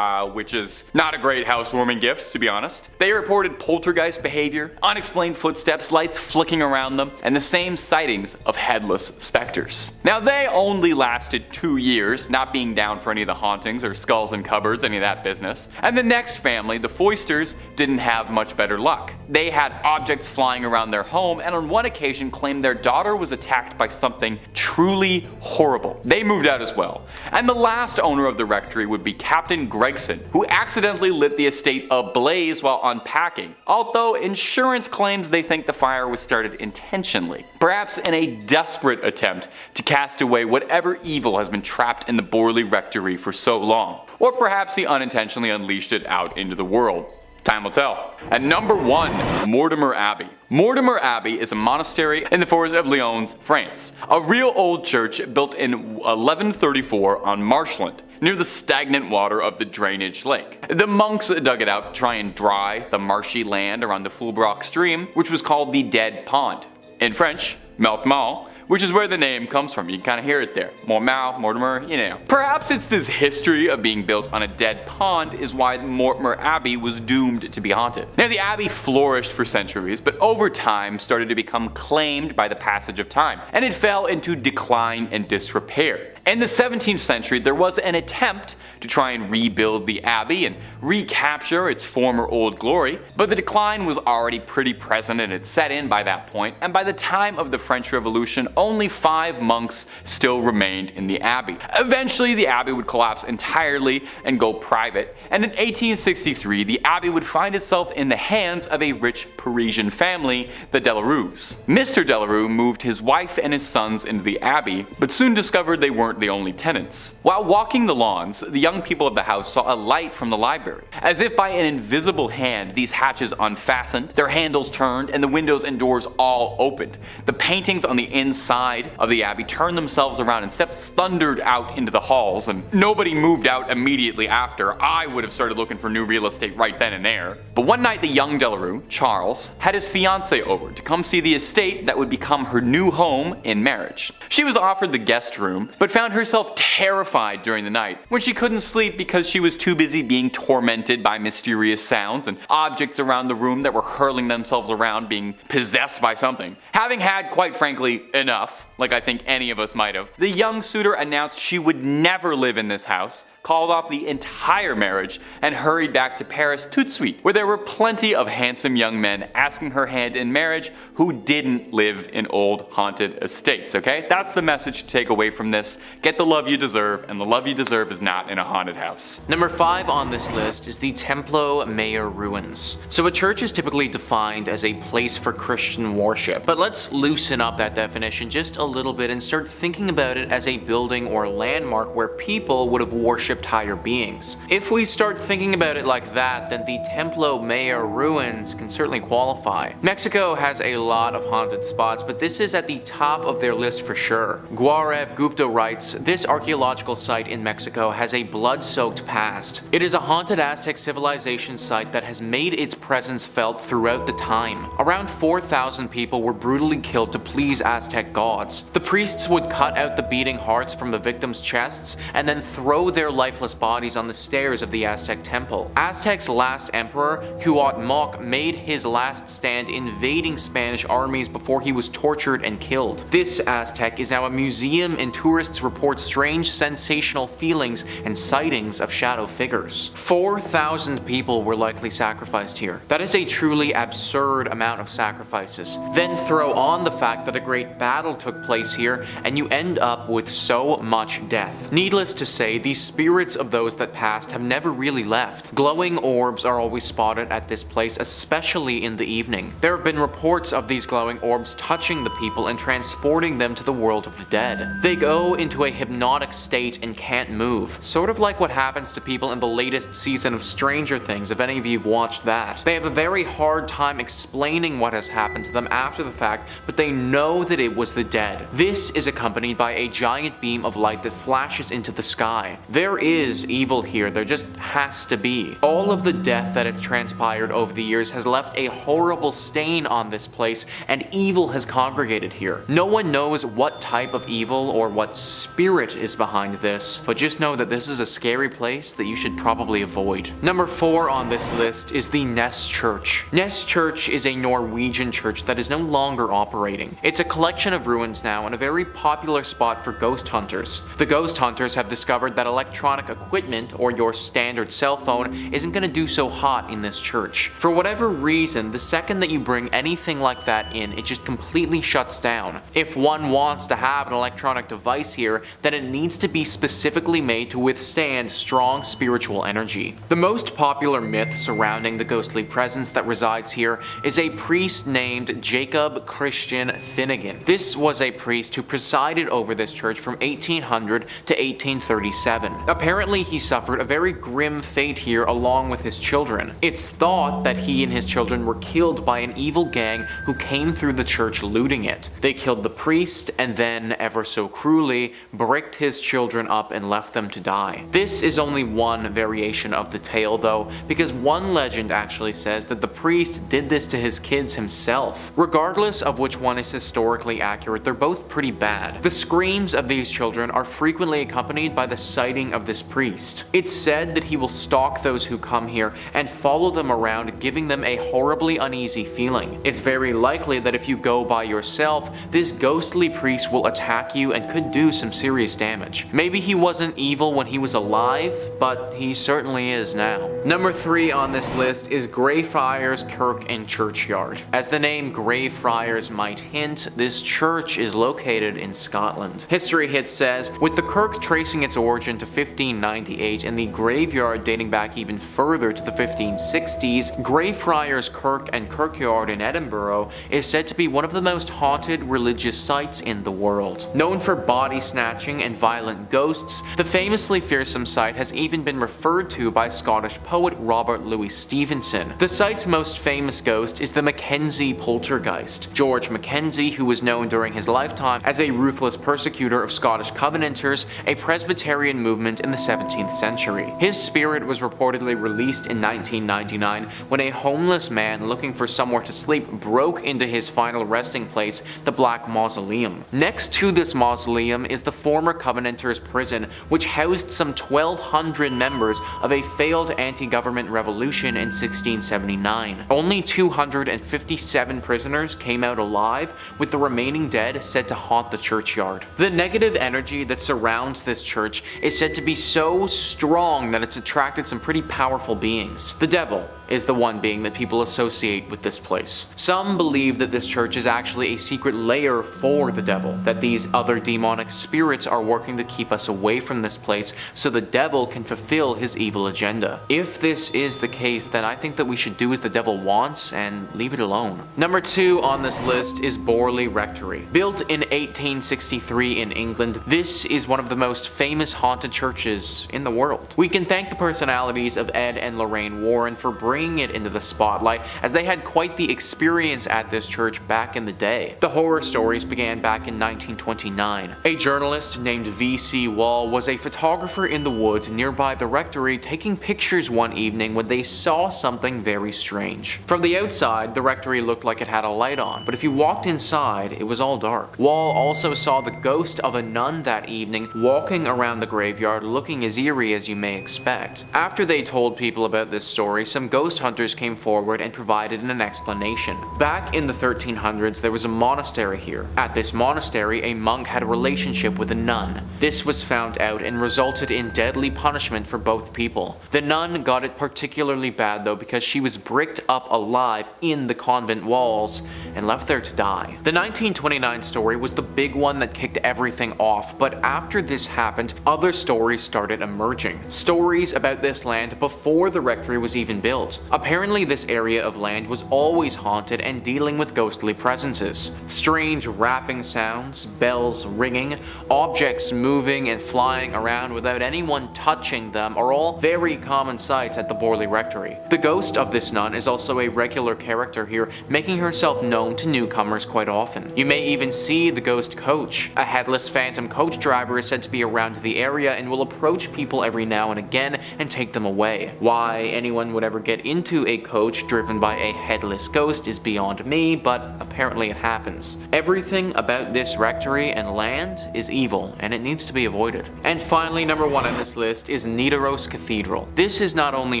Which is not a great housewarming gift, to be honest. They reported poltergeist behavior, unexplained footsteps, lights flicking around them, and the same sightings of headless specters. Now, they only lasted 2 years, not being down for any of the hauntings or skulls in cupboards, any of that business. And the next family, the Foysters, didn't have much better luck. They had objects flying around their home, and on one occasion claimed their daughter was attacked by something truly horrible. They moved out as well. And the last owner of the rectory would be Captain Gregson, who accidentally lit the estate ablaze while unpacking, although insurance claims they think the fire was started intentionally, perhaps in a desperate attempt to cast away whatever evil has been trapped in the Borley Rectory for so long, or perhaps he unintentionally unleashed it out into the world. Time will tell. At number 1, Mortemer Abbey. Mortemer Abbey is a monastery in the forest of Lyons, France. A real old church built in 1134 on marshland, near the stagnant water of the drainage lake. The monks dug it out to try and dry the marshy land around the Fulbrock stream, which was called the Dead Pond. In French, Mortemer, which is where the name comes from. You can kind of hear it there. Mortemer, you know. Perhaps it's this history of being built on a dead pond is why Mortemer Abbey was doomed to be haunted. Now, the abbey flourished for centuries, but over time started to become claimed by the passage of time, and it fell into decline and disrepair. In the 17th century, there was an attempt to try and rebuild the abbey and recapture its former old glory, but the decline was already pretty present and had set in by that point, and by the time of the French Revolution, only 5 monks still remained in the abbey. Eventually, the abbey would collapse entirely and go private, and in 1863, the abbey would find itself in the hands of a rich Parisian family, the Delarues. Mr. Delarue moved his wife and his sons into the abbey, but soon discovered they weren't the only tenants. While walking the lawns, the young people of the house saw a light from the library. As if by an invisible hand, these hatches unfastened, their handles turned, and the windows and doors all opened. The paintings on the inside inside of the abbey turned themselves around and steps thundered out into the halls, and nobody moved out immediately after. I would have started looking for new real estate right then and there. But one night the young Delarue, Charles, had his fiancée over to come see the estate that would become her new home in marriage. She was offered the guest room, but found herself terrified during the night when she couldn't sleep because she was too busy being tormented by mysterious sounds and objects around the room that were hurling themselves around, being possessed by something. Having had, quite frankly, enough, like I think any of us might have, the young suitor announced she would never live in this house, called off the entire marriage, and hurried back to Paris tout de suite, where there were plenty of handsome young men asking her hand in marriage who didn't live in old haunted estates, okay? That's the message to take away from this. Get the love you deserve, and the love you deserve is not in a haunted house. Number 5 on this list is the Templo Mayor ruins. So a church is typically defined as a place for Christian worship, but let's loosen up that definition just a little bit and start thinking about it as a building or landmark where people would have worshipped higher beings. If we start thinking about it like that, then the Templo Mayor ruins can certainly qualify. Mexico has a lot of haunted spots, but this is at the top of their list for sure. Gaurav Gupta writes, this archaeological site in Mexico has a blood-soaked past. It is a haunted Aztec civilization site that has made its presence felt throughout the time. Around 4,000 people were brutally killed to please Aztec gods. The priests would cut out the beating hearts from the victims' chests and then throw their lifeless bodies on the stairs of the Aztec temple. Aztec's last emperor, Cuauhtémoc, made his last stand invading Spanish armies before he was tortured and killed. This Aztec is now a museum, and tourists report strange sensational feelings and sightings of shadow figures. 4,000 people were likely sacrificed here. That is a truly absurd amount of sacrifices. Then throw on the fact that a great battle took place here, and you end up with so much death. Needless to say, these spirits of those that passed have never really left. Glowing orbs are always spotted at this place, especially in the evening. There have been reports of these glowing orbs touching the people and transporting them to the world of the dead. They go into a hypnotic state and can't move, sort of like what happens to people in the latest season of Stranger Things, if any of you have watched that. They have a very hard time explaining what has happened to them after the fact, but they know that it was the dead. This is accompanied by a giant beam of light that flashes into the sky. There is evil here, there just has to be. All of the death that has transpired over the years has left a horrible stain on this place, and evil has congregated here. No one knows what type of evil or what spirit is behind this, but just know that this is a scary place that you should probably avoid. Number 4 on this list is the Ness Church. Ness Church is a Norwegian church that is no longer operating. It's a collection of ruins now and a very popular spot for ghost hunters. The ghost hunters have discovered that electronic equipment or your standard cell phone isn't going to do so hot in this church. For whatever reason, the second that you bring anything like that in, it just completely shuts down. If one wants to have an electronic device here, then it needs to be specifically made to withstand strong spiritual energy. The most popular myth surrounding the ghostly presence that resides here is a priest named Jacob Christian Finnegan. This was a priest who presided over this church from 1800 to 1837. Apparently, he suffered a very grim fate here along with his children. It's thought that he and his children were killed by an evil gang who came through the church looting it. They killed the priest and then, ever so cruelly, bricked his children up and left them to die. This is only one variation of the tale though, because one legend actually says that the priest did this to his kids himself. Regardless of which one is historically accurate, they're both pretty bad. The screams of these children are frequently accompanied by the sighting of this priest. It's said that he will stalk those who come here and follow them around, giving them a horribly uneasy feeling. It's very likely that if you go by yourself, this ghostly priest will attack you and could do some serious damage. Maybe he wasn't evil when he was alive, but he certainly is now. Number 3 on this list is Greyfriars Kirk and Churchyard. As the name Greyfriars might hint, this church is located in Scotland. History Hit says, with the kirk tracing its origin to 1598 and the graveyard dating back even further to the 1560s, Greyfriars Kirk and Kirkyard in Edinburgh is said to be one of the most haunted religious sites in the world. Known for body snatching and violent ghosts, the famously fearsome site has even been referred to by Scottish poet Robert Louis Stevenson. The site's most famous ghost is the Mackenzie poltergeist. George Mackenzie, who was known during his lifetime as a ruthless persecutor of Scottish Covenanters, a Presbyterian movement in the 17th century. His spirit was reportedly released in 1999 when a homeless man looking for somewhere to sleep broke into his final resting place, the Black Mausoleum. Next to this mausoleum is the former Covenanters prison, which housed some 1,200 members of a failed anti-government revolution in 1679. Only 257 prisoners came out alive, with the remaining dead said to haunt the churchyard. The negative energy that surrounds this church is said to be so strong that it's attracted some pretty powerful beings. The devil is the one being that people associate with this place. Some believe that this church is actually a secret lair for the devil, that these other demonic spirits are working to keep us away from this place so the devil can fulfill his evil agenda. If this is the case, then I think that we should do as the devil wants and leave it alone. Number 2 on this list is Borley Rectory. Built in 1863 in England, this is one of the most famous haunted churches in the world. We can thank the personalities of Ed and Lorraine Warren for bringing it into the spotlight, as they had quite the experience at this church back in the day. The horror stories began back in 1929. A journalist named V.C. Wall was a photographer in the woods nearby the rectory taking pictures one evening when they saw something very strange. From the outside, the rectory looked like it had a light on, but if you walked inside, it was all dark. Wall also saw the ghost of a nun that evening walking around the graveyard looking as eerie as you may expect. After they told people about this story, some ghost hunters came forward and provided an explanation. Back in the 1300s, there was a monastery here. At this monastery, a monk had a relationship with a nun. This was found out and resulted in deadly punishment for both people. The nun got it particularly bad though, because she was bricked up alive in the convent walls and left there to die. The 1929 story was the big one that kicked everything off, but after this happened, other stories started emerging. Stories about this land before the rectory was even built. Apparently this area of land was always haunted and dealing with ghostly presences. Strange rapping sounds, bells ringing, objects moving and flying around without anyone touching them are all very common sights at the Borley Rectory. The ghost of this nun is also a regular character here, making herself known to newcomers quite often. You may even see the ghost coach. A headless phantom coach driver is said to be around the area and will approach people every now and again and take them away. Why anyone would ever get into a coach driven by a headless ghost is beyond me, but apparently it happens. Everything about this rectory and land is evil, and it needs to be avoided. And finally, number 1 on this list is Nidaros Cathedral. This is not only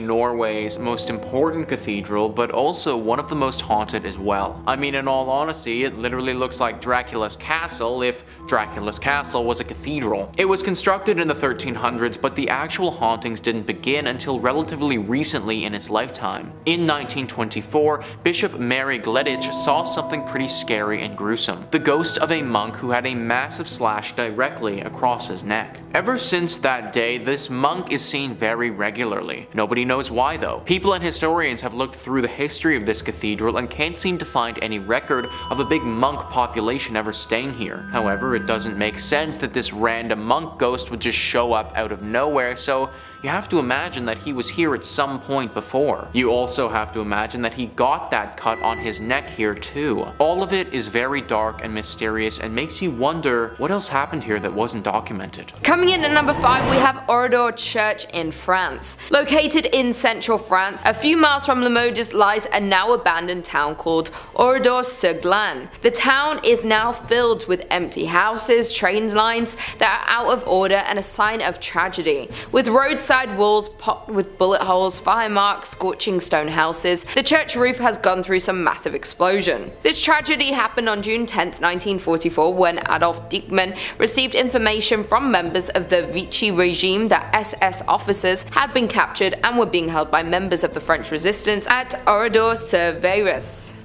Norway's most important cathedral, but also one of the most haunted as well. I mean, in all honesty, it literally looks like Dracula's castle if Dracula's castle was a cathedral. It was constructed in the 1300s, but the actual hauntings didn't begin until relatively recently in its lifetime. In 1924, Bishop Mary Gleditch saw something pretty scary and gruesome. The ghost of a monk who had a massive slash directly across his neck. Ever since that day, this monk is seen very regularly. Nobody knows why though. People and historians have looked through the history of this cathedral and can't seem to find any record of a big monk population ever staying here. However, it doesn't make sense that this random monk ghost would just show up out of nowhere, so you have to imagine that he was here at some point before. You also have to imagine that he got that cut on his neck here too. All of it is very dark and mysterious and makes you wonder what else happened here that wasn't documented. Coming in at number 5, we have Oradour Church in France. Located in central France, a few miles from Limoges lies a now abandoned town called Oradour-sur-Glane. The town is now filled with empty houses, train lines that are out of order, and a sign of tragedy. With roadside walls pocked with bullet holes, fire marks, scorching stone houses, the church roof has gone through some massive explosion. This tragedy happened on June 10, 1944, when Adolf Diekmann received information from members of the Vichy regime that SS officers had been captured and were being held by members of the French resistance at Oradour-sur-Glane.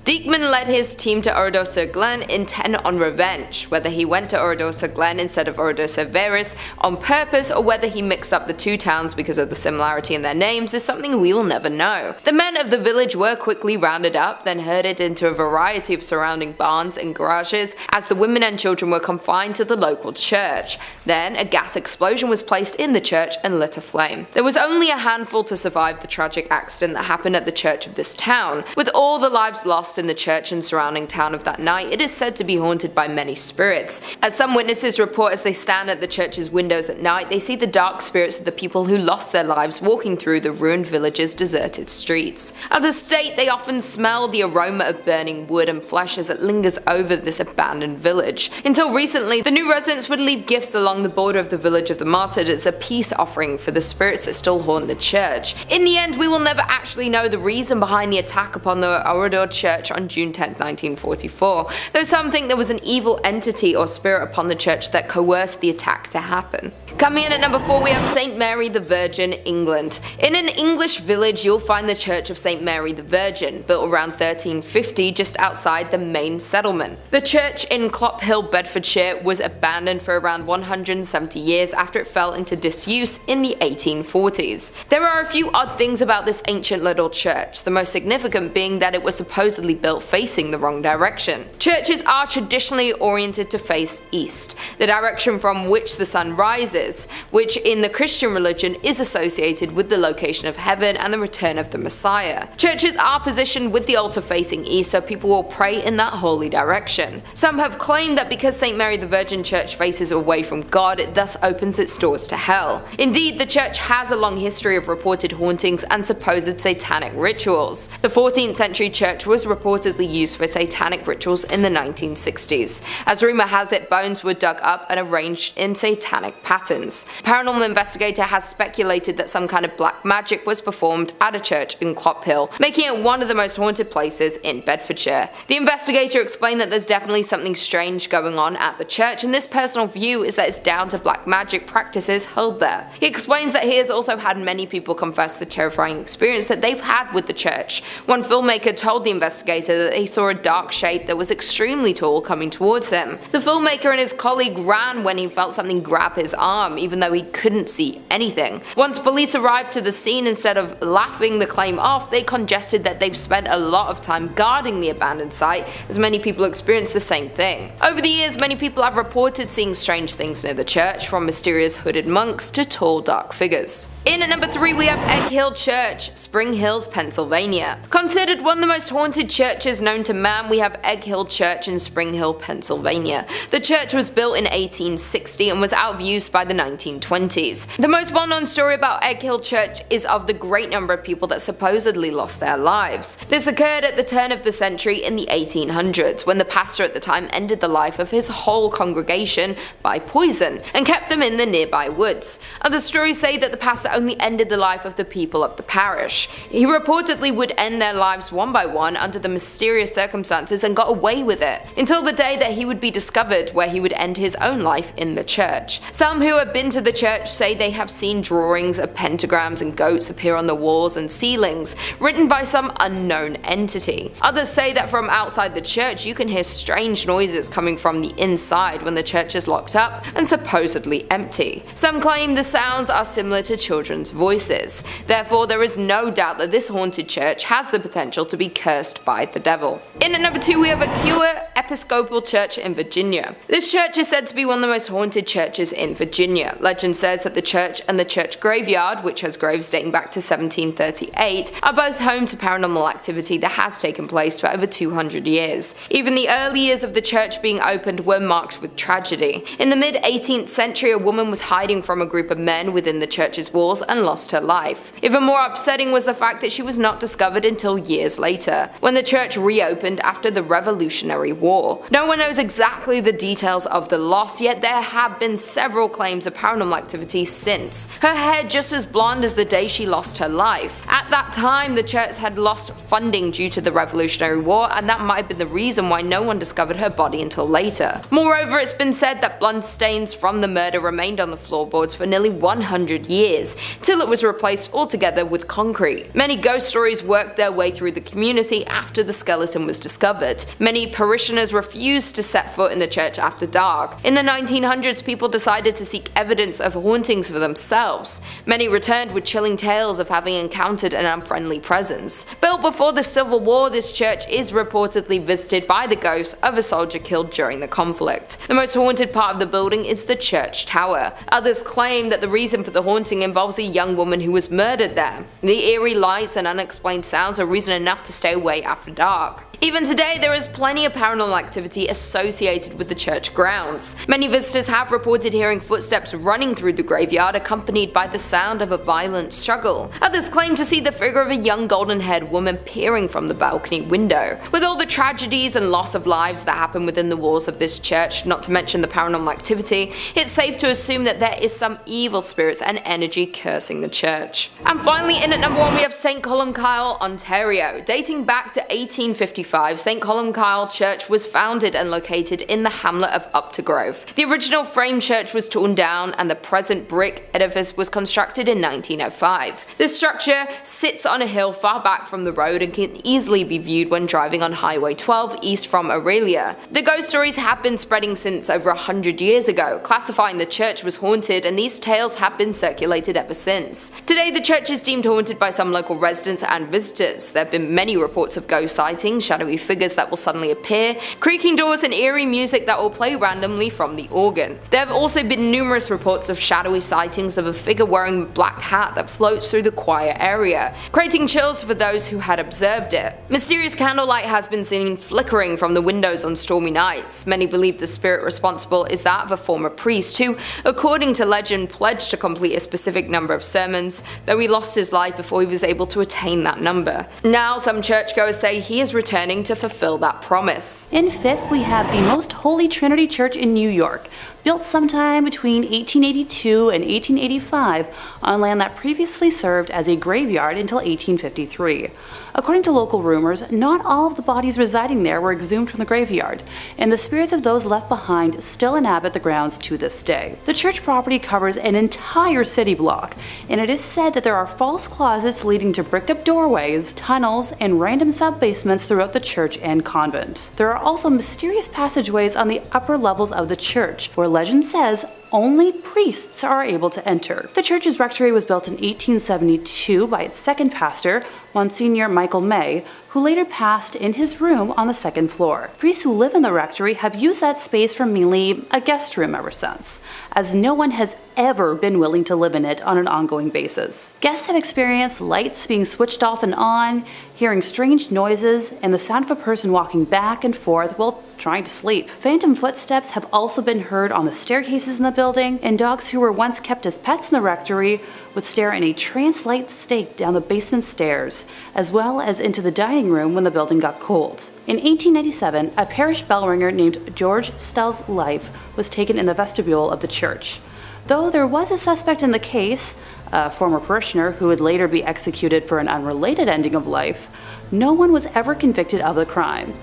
Diekman led his team to Oradour-sur-Glane intent on revenge. Whether he went to Oradour-sur-Glane instead of Oradour-sur-Veris on purpose or whether he mixed up the two towns because of the similarity in their names is something we will never know. The men of the village were quickly rounded up, then herded into a variety of surrounding barns and garages as the women and children were confined to the local church. Then a gas explosion was placed in the church and lit aflame. There was only a handful to survive the tragic accident that happened at the church of this town. With all the lives lost in the church and surrounding town of that night, it is said to be haunted by many spirits. As some witnesses report, as they stand at the church's windows at night, they see the dark spirits of the people who lost their lives walking through the ruined village's deserted streets. Others state they often smell the aroma of burning wood and flesh as it lingers over this abandoned village. Until recently, the new residents would leave gifts along the border of the village of the martyred as a peace offering for the spirits that still haunt the church. In the end, we will never actually know the reason behind the attack upon the Oradour church on June 10, 1944, though some think there was an evil entity or spirit upon the church that coerced the attack to happen. Coming in at number 4, we have St. Mary the Virgin, England. In an English village, you'll find the Church of St. Mary the Virgin, built around 1350 just outside the main settlement. The church in Columbkille, Bedfordshire, was abandoned for around 170 years after it fell into disuse in the 1840s. There are a few odd things about this ancient little church, the most significant being that it was supposedly built facing the wrong direction. Churches are traditionally oriented to face east, the direction from which the sun rises, which in the Christian religion is associated with the location of heaven and the return of the Messiah. Churches are positioned with the altar facing east so people will pray in that holy direction. Some have claimed that because St. Mary the Virgin Church faces away from God, it thus opens its doors to hell. Indeed, the church has a long history of reported hauntings and supposed satanic rituals. The 14th century church was reportedly used for satanic rituals in the 1960s. As rumor has it, bones were dug up and arranged in satanic patterns. Paranormal investigator has speculated that some kind of black magic was performed at a church in Columbkille, making it one of the most haunted places in Bedfordshire. The investigator explained that there's definitely something strange going on at the church, and this personal view is that it's down to black magic practices held there. He explains that he has also had many people confess the terrifying experience that they've had with the church. One filmmaker told the investigator that he saw a dark shape that was extremely tall coming towards him. The filmmaker and his colleague ran when he felt something grab his arm, even though he couldn't see anything. Once police arrived to the scene, instead of laughing the claim off, they congested that they've spent a lot of time guarding the abandoned site, as many people experienced the same thing. Over the years, many people have reported seeing strange things near the church, from mysterious hooded monks to tall dark figures. In at number 3, we have Egg Hill Church, Spring Hills, Pennsylvania. Considered one of the most haunted churches known to man, we have Egg Hill Church in Spring Hill, Pennsylvania. The church was built in 1860 and was out of use by the 1920s. The most well-known story about Egg Hill Church is of the great number of people that supposedly lost their lives. This occurred at the turn of the century in the 1800s, when the pastor at the time ended the life of his whole congregation by poison and kept them in the nearby woods. Other stories say that the pastor only ended the life of the people of the parish. He reportedly would end their lives one by one under the mysterious circumstances and got away with it, until the day that he would be discovered, where he would end his own life in the church. Some who have been to the church say they have seen drawings of pentagrams and goats appear on the walls and ceilings, written by some unknown entity. Others say that from outside the church you can hear strange noises coming from the inside when the church is locked up and supposedly empty. Some claim the sounds are similar to children's voices. Therefore, there is no doubt that this haunted church has the potential to be cursed by the devil. In at number 2, we have Aquia Episcopal Church in Virginia. This church is said to be one of the most haunted churches in Virginia. Legend says that the church and the church graveyard, which has graves dating back to 1738, are both home to paranormal activity that has taken place for over 200 years. Even the early years of the church being opened were marked with tragedy. In the mid-18th century, a woman was hiding from a group of men within the church's walls and lost her life. Even more upsetting was the fact that she was not discovered until years later, when the church reopened after the Revolutionary War. War. No one knows exactly the details of the loss, yet there have been several claims of paranormal activity since. Her hair just as blonde as the day she lost her life. At that time, the church had lost funding due to the Revolutionary War, and that might have been the reason why no one discovered her body until later. Moreover, it's been said that blood stains from the murder remained on the floorboards for nearly 100 years, till it was replaced altogether with concrete. Many ghost stories worked their way through the community after the skeleton was discovered. Many parishioners refused to set foot in the church after dark. In the 1900s, people decided to seek evidence of hauntings for themselves. Many returned with chilling tales of having encountered an unfriendly presence. Built before the Civil War, this church is reportedly visited by the ghost of a soldier killed during the conflict. The most haunted part of the building is the church tower. Others claim that the reason for the haunting involves a young woman who was murdered there. The eerie lights and unexplained sounds are reason enough to stay away after dark. Even today, there is plenty of paranormal activity associated with the church grounds. Many visitors have reported hearing footsteps running through the graveyard accompanied by the sound of a violent struggle. Others claim to see the figure of a young golden-haired woman peering from the balcony window. With all the tragedies and loss of lives that happen within the walls of this church, not to mention the paranormal activity, it's safe to assume that there is some evil spirits and energy cursing the church. And finally, in at number 1 we have St. Columbkille, Ontario. Dating back to 1855, St. Columbkille Church was founded and located in the hamlet of Uptergrove. The original frame church was torn down and the present brick edifice was constructed in 1905. This structure sits on a hill far back from the road and can easily be viewed when driving on Highway 12 east from Aurelia. The ghost stories have been spreading since over 100 years ago, classifying the church was haunted, and these tales have been circulated ever since. Today, the church is deemed haunted by some local residents and visitors. There have been many reports of ghost sightings, shadowy figures that will suddenly appear, creaking doors, and eerie music that will play randomly from the organ. There have also been numerous reports of shadowy sightings of a figure wearing a black hat that floats through the choir area, creating chills for those who had observed it. Mysterious candlelight has been seen flickering from the windows on stormy nights. Many believe the spirit responsible is that of a former priest who, according to legend, pledged to complete a specific number of sermons, though he lost his life before he was able to attain that number. Now, some churchgoers say he is returning to fulfill that promise. In 5th, we have the Most Holy Trinity Church in New York, built sometime between 1882 and 1885 on land that previously served as a graveyard until 1853. According to local rumors, not all of the bodies residing there were exhumed from the graveyard, and the spirits of those left behind still inhabit the grounds to this day. The church property covers an entire city block, and it is said that there are false closets leading to bricked up doorways, tunnels, and random sub-basements throughout the church and convent. There are also mysterious passageways on the upper levels of the church, where legend says only priests are able to enter. The church's rectory was built in 1872 by its second pastor, Monsignor Michael May, who later passed in his room on the second floor. Priests who live in the rectory have used that space for mainly a guest room ever since, as no one has ever been willing to live in it on an ongoing basis. Guests have experienced lights being switched off and on, hearing strange noises, and the sound of a person walking back and forth while trying to sleep. Phantom footsteps have also been heard on the staircases in the building, and dogs who were once kept as pets in the rectory would stare in a trance-like state down the basement stairs, as well as into the dining room when the building got cold. In 1897, a parish bell ringer named George Stell's life was taken in the vestibule of the church. Though there was a suspect in the case, a former parishioner who would later be executed for an unrelated ending of life, no one was ever convicted of the crime.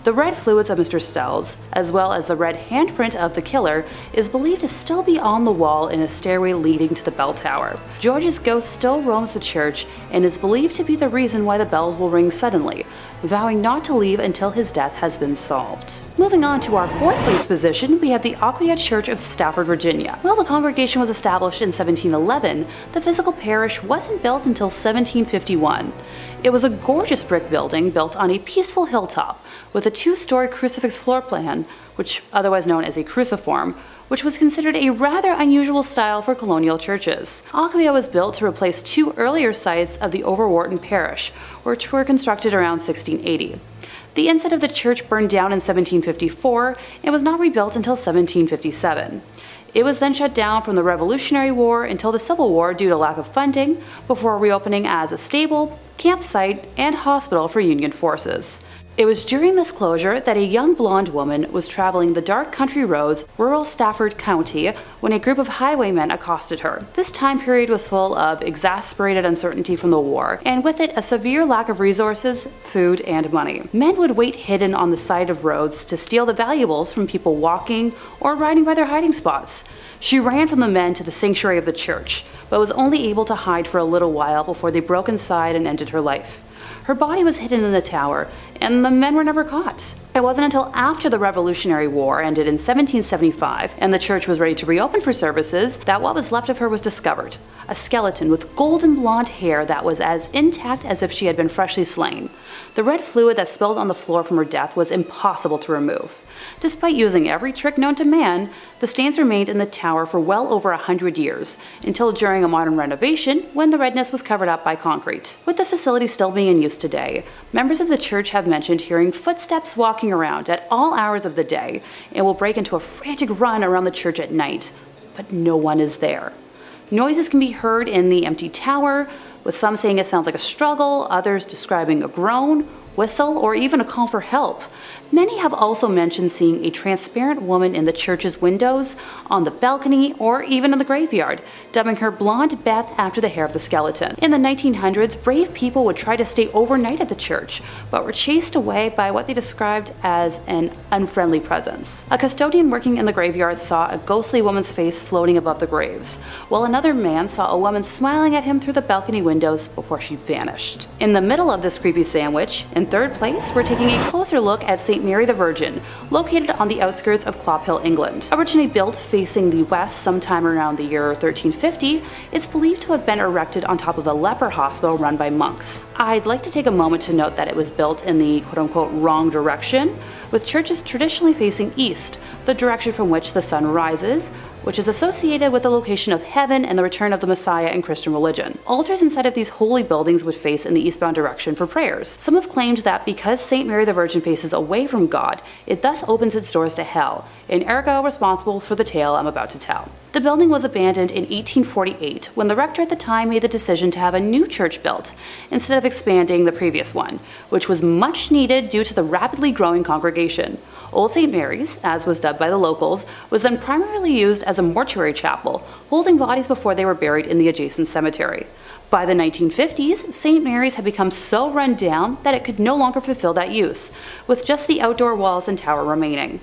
The red fluids of Mr. Stell's, as well as the red handprint of the killer, is believed to still be on the wall in a stairway leading to the bell tower. George's ghost still roams the church and is believed to be the reason why the bells will ring suddenly, vowing not to leave until his death has been solved. Moving on to our 4th place position, we have the Aquia Church of Stafford, Virginia. While the congregation was established in 1711, the physical parish wasn't built until 1751. It was a gorgeous brick building built on a peaceful hilltop with a 2-story crucifix floor plan, which otherwise known as a cruciform, which was considered a rather unusual style for colonial churches. Aquia was built to replace 2 earlier sites of the Overwharton Parish, which were constructed around 1680. The inside of the church burned down in 1754 and was not rebuilt until 1757. It was then shut down from the Revolutionary War until the Civil War due to lack of funding, before reopening as a stable, campsite, and hospital for Union forces. It was during this closure that a young blonde woman was traveling the dark country roads, rural Stafford County, when a group of highwaymen accosted her. This time period was full of exasperated uncertainty from the war, and with it a severe lack of resources, food, and money. Men would wait hidden on the side of roads to steal the valuables from people walking or riding by their hiding spots. She ran from the men to the sanctuary of the church, but was only able to hide for a little while before they broke inside and ended her life. Her body was hidden in the tower, and the men were never caught. It wasn't until after the Revolutionary War ended in 1775 and the church was ready to reopen for services that what was left of her was discovered. A skeleton with golden blonde hair that was as intact as if she had been freshly slain. The red fluid that spilled on the floor from her death was impossible to remove. Despite using every trick known to man, the stains remained in the tower for well over 100 years, until during a modern renovation when the redness was covered up by concrete. With the facility still being in use today, members of the church have mentioned hearing footsteps walking around at all hours of the day and will break into a frantic run around the church at night, but no one is there. Noises can be heard in the empty tower, with some saying it sounds like a struggle, others describing a groan, whistle, or even a call for help. Many have also mentioned seeing a transparent woman in the church's windows, on the balcony, or even in the graveyard, dubbing her Blonde Beth after the hair of the skeleton. In the 1900s, brave people would try to stay overnight at the church, but were chased away by what they described as an unfriendly presence. A custodian working in the graveyard saw a ghostly woman's face floating above the graves, while another man saw a woman smiling at him through the balcony windows before she vanished. In the middle of this creepy sandwich, in third place, we're taking a closer look at St. Mary the Virgin, located on the outskirts of Columbkille, England. Originally built facing the west sometime around the year 1350, it's believed to have been erected on top of a leper hospital run by monks. I'd like to take a moment to note that it was built in the quote-unquote wrong direction, with churches traditionally facing east, the direction from which the sun rises, which is associated with the location of heaven and the return of the Messiah in Christian religion. Altars inside of these holy buildings would face in the eastbound direction for prayers. Some have claimed that because St. Mary the Virgin faces away from God, it thus opens its doors to hell, and ergo responsible for the tale I'm about to tell. The building was abandoned in 1848 when the rector at the time made the decision to have a new church built, instead of expanding the previous one, which was much needed due to the rapidly growing congregation. Old St. Mary's, as was dubbed by the locals, was then primarily used as a mortuary chapel, holding bodies before they were buried in the adjacent cemetery. By the 1950s, St. Mary's had become so run down that it could no longer fulfill that use, with just the outdoor walls and tower remaining.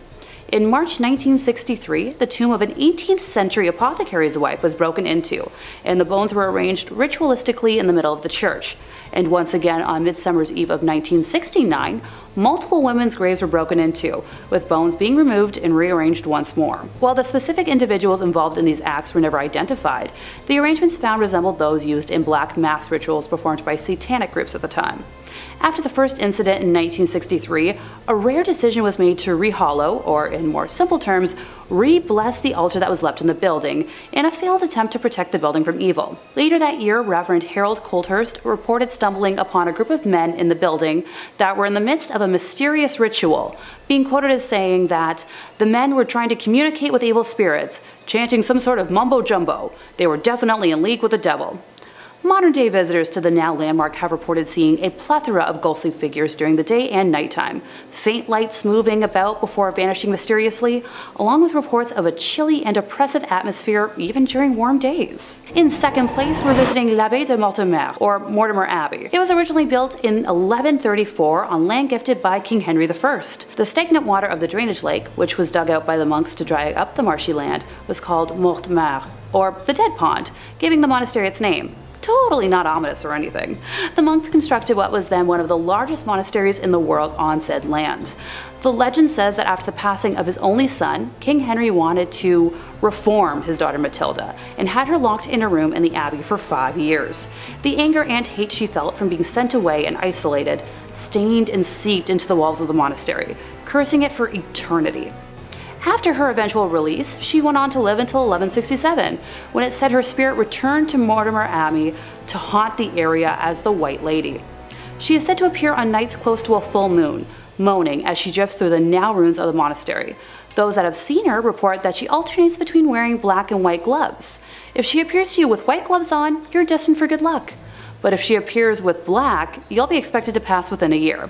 In March 1963, the tomb of an 18th century apothecary's wife was broken into, and the bones were arranged ritualistically in the middle of the church. And once again, on Midsummer's Eve of 1969, multiple women's graves were broken into, with bones being removed and rearranged once more. While the specific individuals involved in these acts were never identified, the arrangements found resembled those used in black mass rituals performed by satanic groups at the time. After the first incident in 1963, a rare decision was made to rehollow, or in more simple terms, re-bless the altar that was left in the building, in a failed attempt to protect the building from evil. Later that year, Reverend Harold Colthurst reported stumbling upon a group of men in the building that were in the midst of a mysterious ritual, being quoted as saying that the men were trying to communicate with evil spirits, chanting some sort of mumbo-jumbo. They were definitely in league with the devil. Modern-day visitors to the now landmark have reported seeing a plethora of ghostly figures during the day and nighttime, faint lights moving about before vanishing mysteriously, along with reports of a chilly and oppressive atmosphere even during warm days. In second place, we're visiting l'Abbaye de Mortemer, or Mortemer Abbey. It was originally built in 1134 on land gifted by King Henry I. The stagnant water of the drainage lake, which was dug out by the monks to dry up the marshy land, was called Mortemer, or the Dead Pond, giving the monastery its name. Totally not ominous or anything. The monks constructed what was then one of the largest monasteries in the world on said land. The legend says that after the passing of his only son, King Henry wanted to reform his daughter Matilda and had her locked in a room in the abbey for 5 years. The anger and hate she felt from being sent away and isolated stained and seeped into the walls of the monastery, cursing it for eternity. After her eventual release, she went on to live until 1167, when it said her spirit returned to Mortemer Abbey to haunt the area as the White Lady. She is said to appear on nights close to a full moon, moaning as she drifts through the now ruins of the monastery. Those that have seen her report that she alternates between wearing black and white gloves. If she appears to you with white gloves on, you're destined for good luck. But if she appears with black, you'll be expected to pass within a year.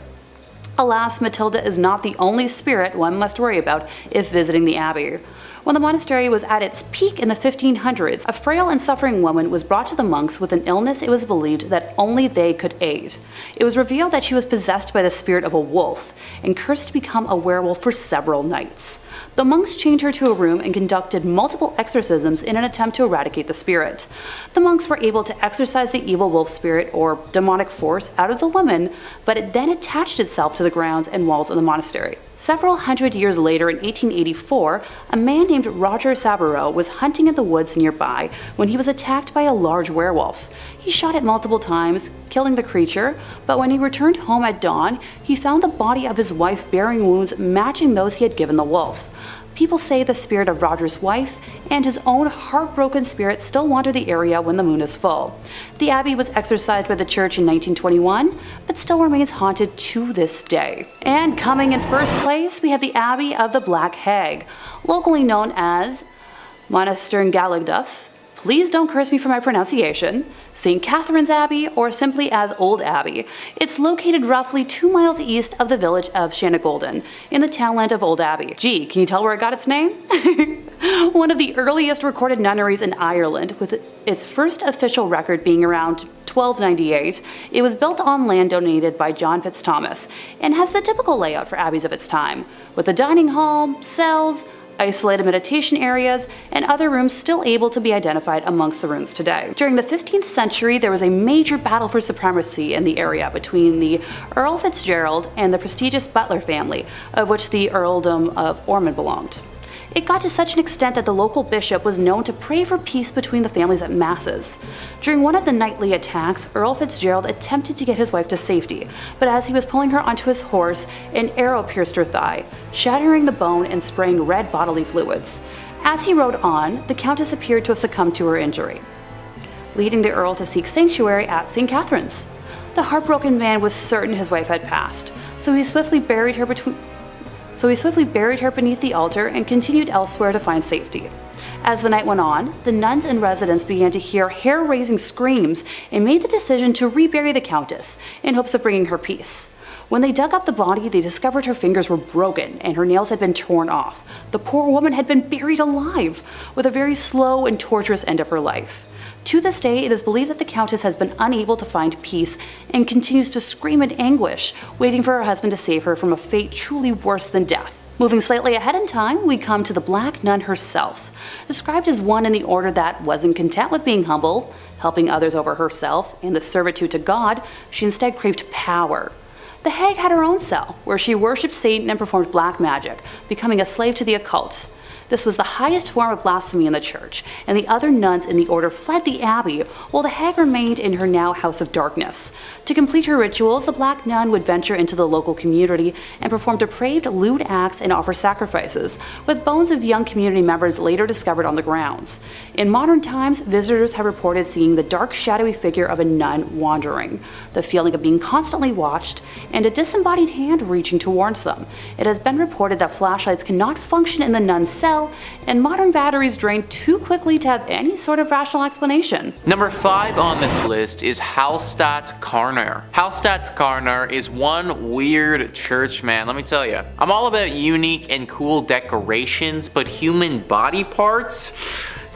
Alas, Matilda is not the only spirit one must worry about if visiting the abbey. When the monastery was at its peak in the 1500s, a frail and suffering woman was brought to the monks with an illness it was believed that only they could aid. It was revealed that she was possessed by the spirit of a wolf and cursed to become a werewolf for several nights. The monks chained her to a room and conducted multiple exorcisms in an attempt to eradicate the spirit. The monks were able to exorcise the evil wolf spirit or demonic force out of the woman, but it then attached itself to the grounds and walls of the monastery. Several hundred years later, in 1884, a man named Roger Saboureau was hunting in the woods nearby when he was attacked by a large werewolf. He shot it multiple times, killing the creature, but when he returned home at dawn, he found the body of his wife bearing wounds matching those he had given the wolf. People say the spirit of Roger's wife and his own heartbroken spirit still wander the area when the moon is full. The abbey was exorcised by the church in 1921, but still remains haunted to this day. And coming in first place, we have the Abbey of the Black Hag, locally known as Monasterengalegduff. Please don't curse me for my pronunciation. St. Catherine's Abbey, or simply as Old Abbey. It's located roughly 2 miles east of the village of Shanagolden, in the townland of Old Abbey. Gee, can you tell where it got its name? One of the earliest recorded nunneries in Ireland, with its first official record being around 1298, it was built on land donated by John Fitzthomas, and has the typical layout for abbeys of its time, with a dining hall, cells, isolated meditation areas, and other rooms still able to be identified amongst the ruins today. During the 15th century, there was a major battle for supremacy in the area between the Earl Fitzgerald and the prestigious Butler family, of which the Earldom of Ormond belonged. It got to such an extent that the local bishop was known to pray for peace between the families at masses. During one of the nightly attacks, Earl Fitzgerald attempted to get his wife to safety, but as he was pulling her onto his horse, an arrow pierced her thigh, shattering the bone and spraying red bodily fluids. As he rode on, the Countess appeared to have succumbed to her injury, leading the Earl to seek sanctuary at St. Catherine's. The heartbroken man was certain his wife had passed, so he swiftly buried her beneath the altar and continued elsewhere to find safety. As the night went on, the nuns and residents began to hear hair-raising screams and made the decision to rebury the Countess in hopes of bringing her peace. When they dug up the body, they discovered her fingers were broken and her nails had been torn off. The poor woman had been buried alive, with a very slow and torturous end of her life. To this day, it is believed that the Countess has been unable to find peace and continues to scream in anguish, waiting for her husband to save her from a fate truly worse than death. Moving slightly ahead in time, we come to the Black Nun herself. Described as one in the order that wasn't content with being humble, helping others over herself, and the servitude to God, she instead craved power. The hag had her own cell, where she worshipped Satan and performed black magic, becoming a slave to the occult. This was the highest form of blasphemy in the church, and the other nuns in the order fled the abbey, while the hag remained in her now house of darkness. To complete her rituals, the Black Nun would venture into the local community and perform depraved, lewd acts and offer sacrifices, with bones of young community members later discovered on the grounds. In modern times, visitors have reported seeing the dark, shadowy figure of a nun wandering, the feeling of being constantly watched, and a disembodied hand reaching towards them. It has been reported that flashlights cannot function in the nun's cell, and modern batteries drain too quickly to have any sort of rational explanation. Number 5 on this list is Hallstatt Karner. Hallstatt Karner is one weird church, man, let me tell you. I'm all about unique and cool decorations, but human body parts?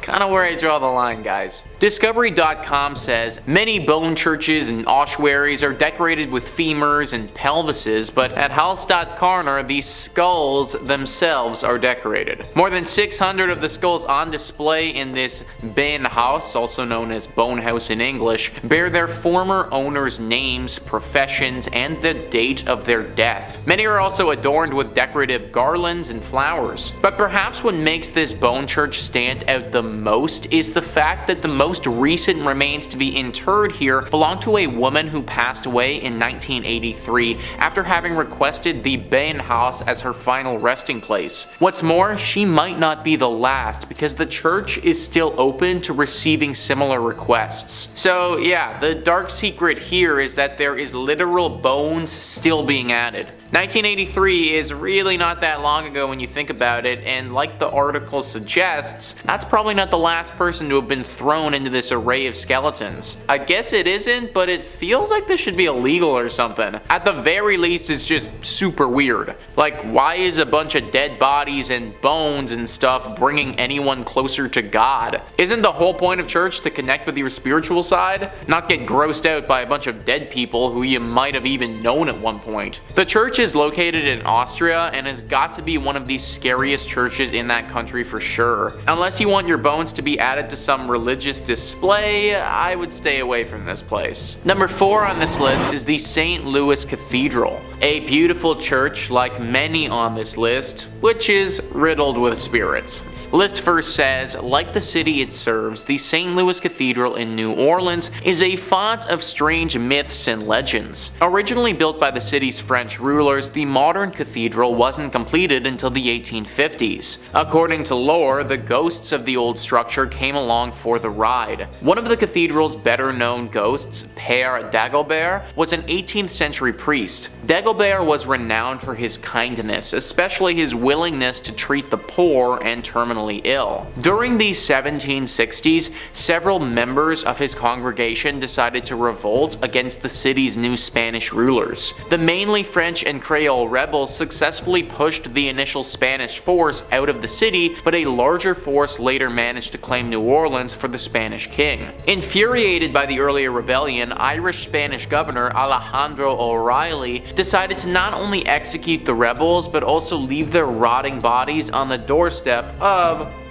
Kinda where I draw the line, guys. Discovery.com says many bone churches and ossuaries are decorated with femurs and pelvises, but at Hallstatt Karner, these skulls themselves are decorated. More than 600 of the skulls on display in this Benhaus, also known as Bone House in English, bear their former owners' names, professions, and the date of their death. Many are also adorned with decorative garlands and flowers. But perhaps what makes this bone church stand out the most is the fact that the most recent remains to be interred here belong to a woman who passed away in 1983 after having requested the Benhaus as her final resting place. What's more, she might not be the last because the church is still open to receiving similar requests. So yeah, the dark secret here is that there is literal bones still being added. 1983 is really not that long ago when you think about it, and like the article suggests, that's probably not the last person to have been thrown into this array of skeletons. I guess it isn't, but it feels like this should be illegal or something. At the very least, it's just super weird. Like, why is a bunch of dead bodies and bones and stuff bringing anyone closer to God? Isn't the whole point of church to connect with your spiritual side? Not get grossed out by a bunch of dead people who you might have even known at one point. The church is located in Austria and has got to be one of the scariest churches in that country for sure. Unless you want your bones to be added to some religious display, I would stay away from this place. Number 4 on this list is the St. Louis Cathedral, a beautiful church like many on this list, which is riddled with spirits. List first says, like the city it serves, the St. Louis Cathedral in New Orleans is a font of strange myths and legends. Originally built by the city's French rulers, the modern cathedral wasn't completed until the 1850s. According to lore, the ghosts of the old structure came along for the ride. One of the cathedral's better known ghosts, Père Dagobert, was an 18th century priest. Dagobert was renowned for his kindness, especially his willingness to treat the poor and terminally ill. During the 1760s, several members of his congregation decided to revolt against the city's new Spanish rulers. The mainly French and Creole rebels successfully pushed the initial Spanish force out of the city, but a larger force later managed to claim New Orleans for the Spanish king. Infuriated by the earlier rebellion, Irish-Spanish governor Alejandro O'Reilly decided to not only execute the rebels, but also leave their rotting bodies on the doorstep of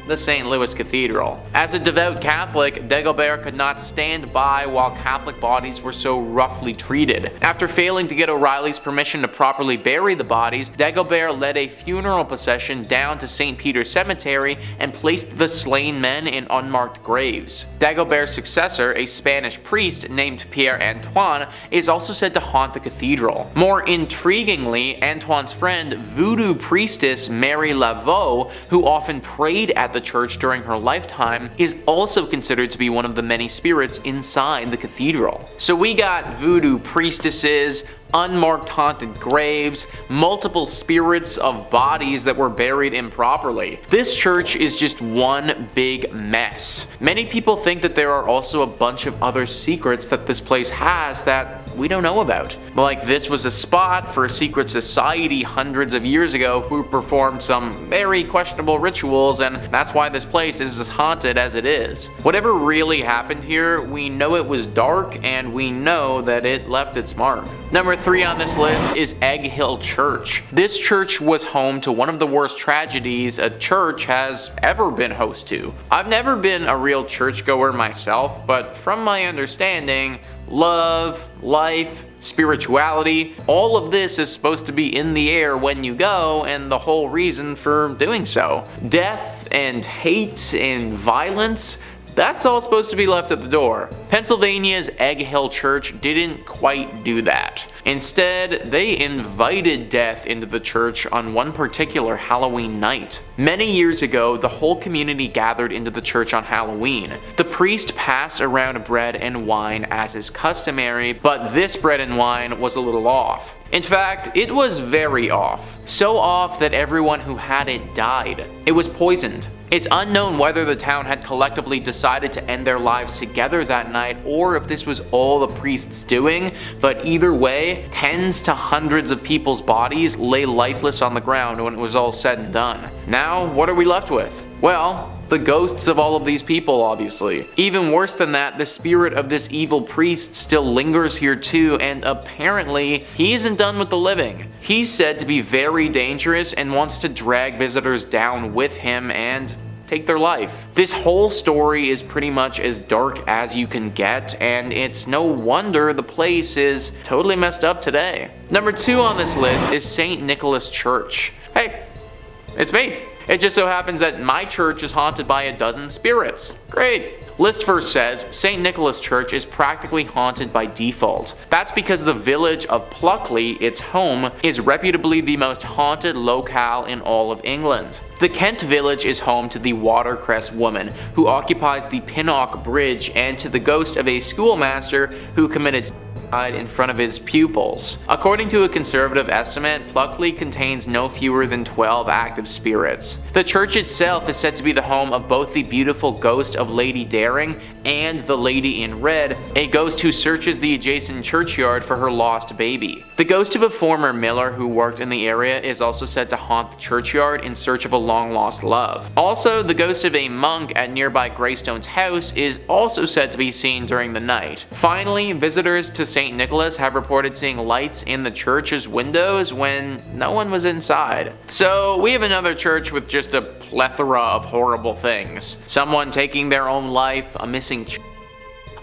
the St. Louis Cathedral. As a devout Catholic, Dagobert could not stand by while Catholic bodies were so roughly treated. After failing to get O'Reilly's permission to properly bury the bodies, Dagobert led a funeral procession down to St. Peter's Cemetery and placed the slain men in unmarked graves. Dagobert's successor, a Spanish priest named Pierre Antoine, is also said to haunt the cathedral. More intriguingly, Antoine's friend, voodoo priestess Mary Laveau, who often prayed at the church during her lifetime, is also considered to be one of the many spirits inside the cathedral. So we got voodoo priestesses, unmarked haunted graves, multiple spirits of bodies that were buried improperly. This church is just one big mess. Many people think that there are also a bunch of other secrets that this place has that we don't know about. Like, this was a spot for a secret society hundreds of years ago who performed some very questionable rituals, and that's why this place is as haunted as it is. Whatever really happened here, we know it was dark, and we know that it left its mark. Number 3 on this list is Egg Hill Church. This church was home to one of the worst tragedies a church has ever been host to. I've never been a real churchgoer myself, but from my understanding, love, life, spirituality, all of this is supposed to be in the air when you go, and the whole reason for doing so. Death and hate and violence, that's all supposed to be left at the door. Pennsylvania's Egg Hill Church didn't quite do that. Instead, they invited death into the church on one particular Halloween night. Many years ago, the whole community gathered into the church on Halloween. The priest passed around bread and wine as is customary, but this bread and wine was a little off. In fact, it was very off. So off that everyone who had it died. It was poisoned. It's unknown whether the town had collectively decided to end their lives together that night or if this was all the priests doing, but either way, tens to hundreds of people's bodies lay lifeless on the ground when it was all said and done. Now, what are we left with? Well, the ghosts of all of these people, obviously. Even worse than that, the spirit of this evil priest still lingers here too, and apparently, he isn't done with the living. He's said to be very dangerous and wants to drag visitors down with him and take their life. This whole story is pretty much as dark as you can get, and it's no wonder the place is totally messed up today. Number 2 on this list is St. Nicholas Church. Hey, it's me. It just so happens that my church is haunted by a dozen spirits. Great. List first says St. Nicholas Church is practically haunted by default. That's because the village of Pluckley, its home, is reputably the most haunted locale in all of England. The Kent village is home to the Watercress woman, who occupies the Pinnock Bridge, and to the ghost of a schoolmaster who committed in front of his pupils. According to a conservative estimate, Pluckley contains no fewer than 12 active spirits. The church itself is said to be the home of both the beautiful ghost of Lady Daring and the Lady in Red, a ghost who searches the adjacent churchyard for her lost baby. The ghost of a former miller who worked in the area is also said to haunt the churchyard in search of a long-lost love. Also, the ghost of a monk at nearby Greystone's house is also said to be seen during the night. Finally, visitors to St. Nicholas have reported seeing lights in the church's windows when no one was inside. So we have another church with just a plethora of horrible things. Someone taking their own life, a missing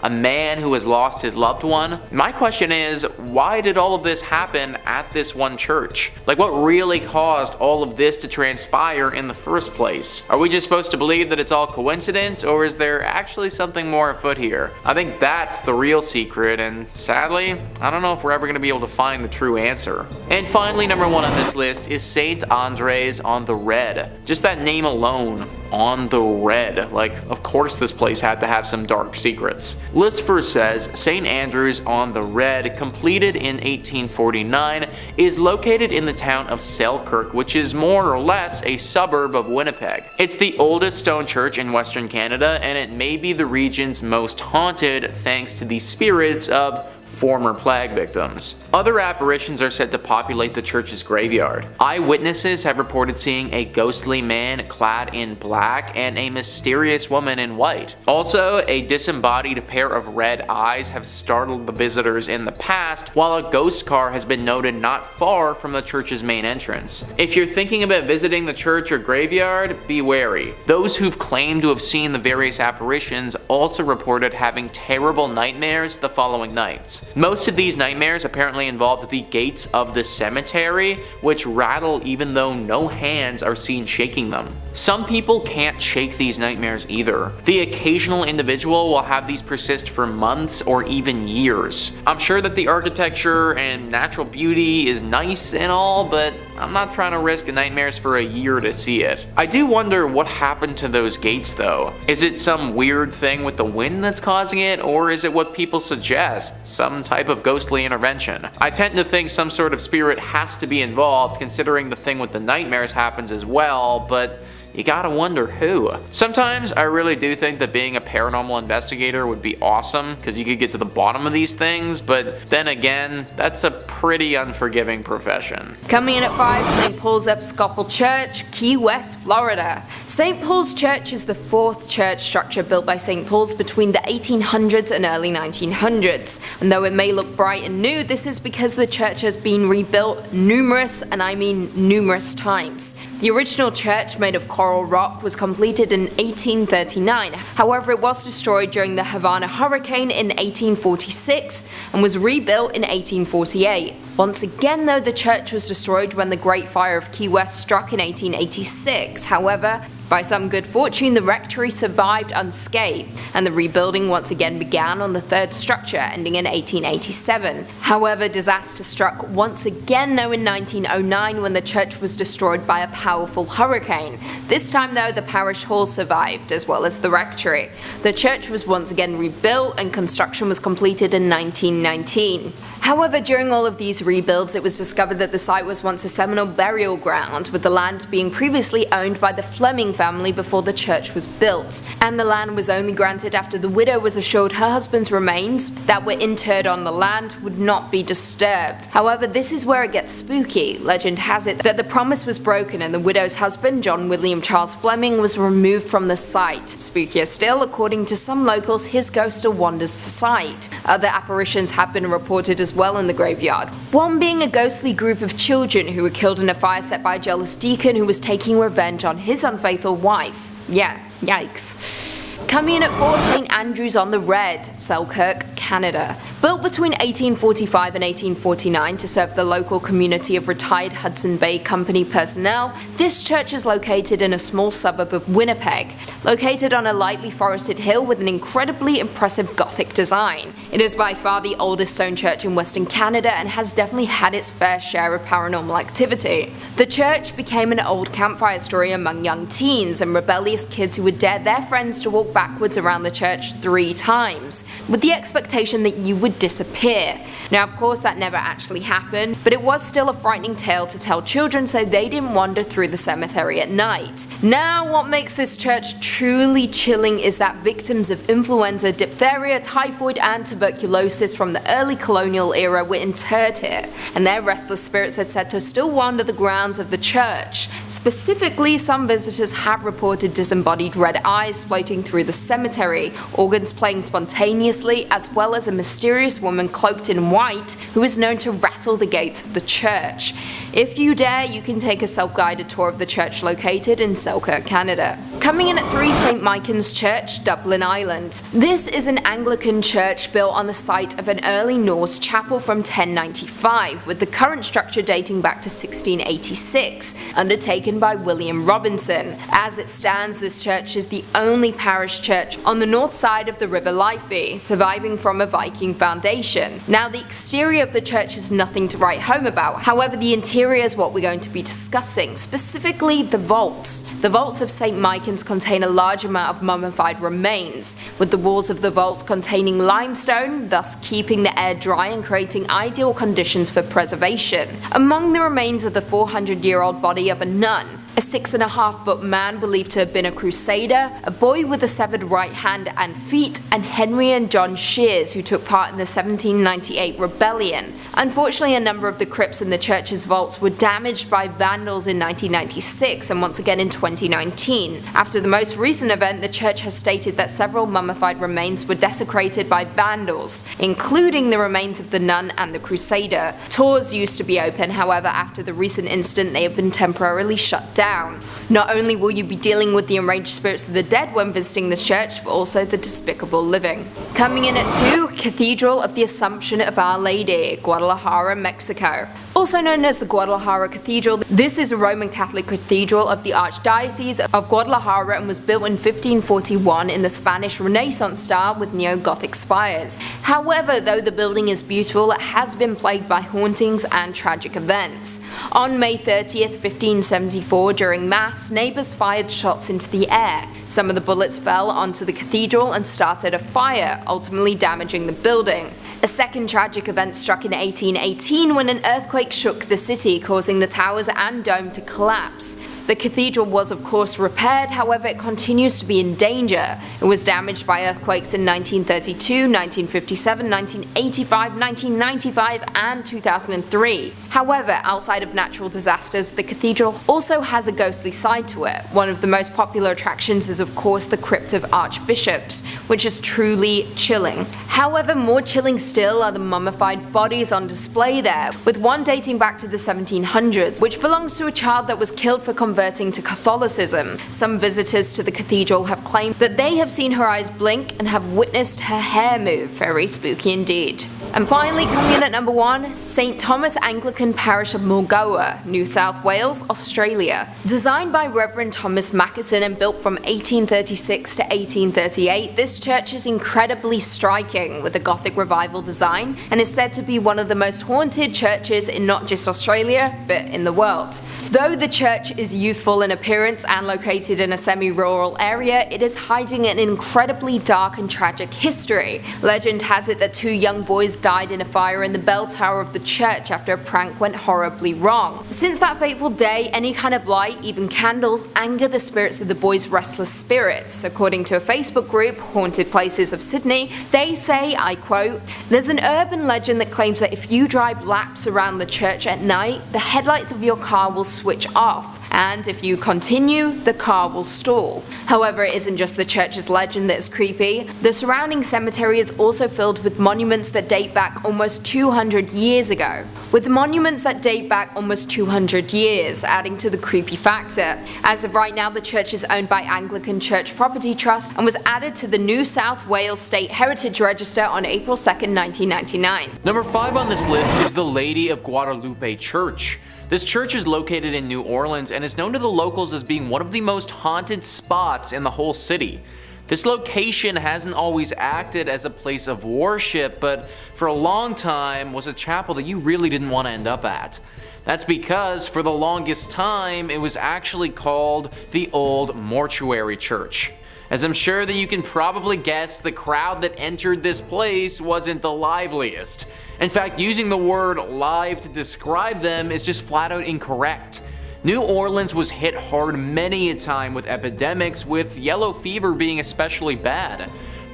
a man who has lost his loved one. My question is, why did all of this happen at this one church? Like, what really caused all of this to transpire in the first place? Are we just supposed to believe that it's all coincidence, or is there actually something more afoot here? I think that's the real secret, and sadly, I don't know if we're ever going to be able to find the true answer. And finally, number 1 on this list is St. Andres on the Red. Just that name alone, on the Red. Like, of course this place had to have some dark secrets. List first says, St. Andrews on the Red, completed in 1849, is located in the town of Selkirk, which is more or less a suburb of Winnipeg. It's the oldest stone church in Western Canada, and it may be the region's most haunted thanks to the spirits of former plague victims. Other apparitions are said to populate the church's graveyard. Eyewitnesses have reported seeing a ghostly man clad in black and a mysterious woman in white. Also, a disembodied pair of red eyes have startled the visitors in the past, while a ghost car has been noted not far from the church's main entrance. If you're thinking about visiting the church or graveyard, be wary. Those who've claimed to have seen the various apparitions also reported having terrible nightmares the following nights. Most of these nightmares apparently involved the gates of the cemetery, which rattle even though no hands are seen shaking them. Some people can't shake these nightmares either. The occasional individual will have these persist for months or even years. I'm sure that the architecture and natural beauty is nice and all, but I'm not trying to risk nightmares for a year to see it. I do wonder what happened to those gates though. Is it some weird thing with the wind that's causing it, or is it what people suggest, some type of ghostly intervention? I tend to think some sort of spirit has to be involved, considering the thing with the nightmares happens as well, but you gotta wonder who. Sometimes I really do think that being a paranormal investigator would be awesome, because you could get to the bottom of these things, but then again, that's a pretty unforgiving profession. Coming in at 5, St. Paul's Episcopal Church, Key West, Florida. St. Paul's Church is the 4th church structure built by St. Paul's between the 1800s and early 1900s. And though it may look bright and new, this is because the church has been rebuilt numerous, and I mean numerous times. The original church, made of coral rock, was completed in 1839. However, it was destroyed during the Havana hurricane in 1846 and was rebuilt in 1848. Once again though, the church was destroyed when the Great Fire of Key West struck in 1886. However, by some good fortune, the rectory survived unscathed, and the rebuilding once again began on the 3rd structure, ending in 1887. However, disaster struck once again though in 1909 when the church was destroyed by a powerful hurricane. This time though, the parish hall survived, as well as the rectory. The church was once again rebuilt, and construction was completed in 1919. However, during all of these rebuilds, it was discovered that the site was once a Seminole burial ground, with the land being previously owned by the Fleming family before the church was built, and the land was only granted after the widow was assured her husband's remains that were interred on the land would not be disturbed. However, this is where it gets spooky. Legend has it that the promise was broken, and the widow's husband, John William Charles Fleming, was removed from the site. Spookier still, according to some locals, his ghost still wanders the site. Other apparitions have been reported as well in the graveyard, one being a ghostly group of children who were killed in a fire set by a jealous deacon who was taking revenge on his unfaithful wife. Yeah, yikes. Coming in at 4, St. Andrews on the Red, Selkirk, Canada. Built between 1845 and 1849 to serve the local community of retired Hudson Bay Company personnel, this church is located in a small suburb of Winnipeg, located on a lightly forested hill with an incredibly impressive Gothic design. It is by far the oldest stone church in Western Canada and has definitely had its fair share of paranormal activity. The church became an old campfire story among young teens and rebellious kids who would dare their friends to walk backwards around the church 3 times, with the expectation that you would disappear. Now of course that never actually happened, but it was still a frightening tale to tell children so they didn't wander through the cemetery at night. Now what makes this church truly chilling is that victims of influenza, diphtheria, typhoid and tuberculosis from the early colonial era were interred here, and their restless spirits are said to still wander the grounds of the church. Specifically, some visitors have reported disembodied red eyes floating through the cemetery, organs playing spontaneously, as well as a mysterious woman cloaked in white who is known to rattle the gates of the church. If you dare, you can take a self-guided tour of the church located in Selkirk, Canada. Coming in at 3, St. Michan's Church, Dublin, Ireland. This is an Anglican church built on the site of an early Norse chapel from 1095, with the current structure dating back to 1686, undertaken by William Robinson. As it stands, this church is the only parish church on the north side of the River Liffey, surviving from a Viking foundation. Now the exterior of the church is nothing to write home about, however the interior is what we're going to be discussing, specifically the vaults. The vaults of St. Michan's contain a large amount of mummified remains, with the walls of the vaults containing limestone, thus keeping the air dry and creating ideal conditions for preservation. Among the remains of the 400-year-old body of a nun, a 6.5-foot man believed to have been a crusader, a boy with a severed right hand and feet, and Henry and John Shears, who took part in the 1798 rebellion. Unfortunately, a number of the crypts in the church's vaults were damaged by vandals in 1996 and once again in 2019. After the most recent event, the church has stated that several mummified remains were desecrated by vandals, including the remains of the nun and the crusader. Tours used to be open, however after the recent incident they have been temporarily shut down. Not only will you be dealing with the enraged spirits of the dead when visiting this church, but also the despicable living. Coming in at 2, Cathedral of the Assumption of Our Lady, Guadalajara, Mexico. Also known as the Guadalajara Cathedral, this is a Roman Catholic cathedral of the Archdiocese of Guadalajara and was built in 1541 in the Spanish Renaissance style with neo-Gothic spires. However, though the building is beautiful, it has been plagued by hauntings and tragic events. On May 30th, 1574, during Mass, neighbours fired shots into the air. Some of the bullets fell onto the cathedral and started a fire, ultimately damaging the building. A second tragic event struck in 1818 when an earthquake shook the city, causing the towers and dome to collapse. The cathedral was of course repaired, however it continues to be in danger. It was damaged by earthquakes in 1932, 1957, 1985, 1995 and 2003. However, outside of natural disasters, the cathedral also has a ghostly side to it. One of the most popular attractions is of course the Crypt of Archbishops, which is truly chilling. However, more chilling still are the mummified bodies on display there, with one dating back to the 1700s, which belongs to a child that was killed for converting to Catholicism. Some visitors to the cathedral have claimed that they have seen her eyes blink and have witnessed her hair move. Very spooky indeed. And finally, coming in at number 1, St. Thomas Anglican Parish of Mulgoa, New South Wales, Australia. Designed by Reverend Thomas Mackinson and built from 1836 to 1838, this church is incredibly striking with a Gothic revival design and is said to be one of the most haunted churches in not just Australia, but in the world. Though the church is youthful in appearance and located in a semi-rural area, it is hiding an incredibly dark and tragic history. Legend has it that 2 young boys died in a fire in the bell tower of the church after a prank went horribly wrong. Since that fateful day, any kind of light, even candles, anger the spirits of the boys' restless spirits. According to a Facebook group, Haunted Places of Sydney, they say, I quote, "There's an urban legend that claims that if you drive laps around the church at night, the headlights of your car will switch off, and if you continue, the car will stall." However, it isn't just the church's legend that is creepy. The surrounding cemetery is also filled with monuments that date back almost 200 years ago. With monuments that date back almost 200 years, adding to the creepy factor. As of right now, the church is owned by Anglican Church Property Trust and was added to the New South Wales State Heritage Register on April 2nd, 1999. Number 5 on this list is the Lady of Guadalupe Church. This church is located in New Orleans and is known to the locals as being one of the most haunted spots in the whole city. This location hasn't always acted as a place of worship, but for a long time was a chapel that you really didn't want to end up at. That's because for the longest time it was actually called the Old Mortuary Church. As I'm sure that you can probably guess, the crowd that entered this place wasn't the liveliest. In fact, using the word live to describe them is just flat out incorrect. New Orleans was hit hard many a time with epidemics, with yellow fever being especially bad.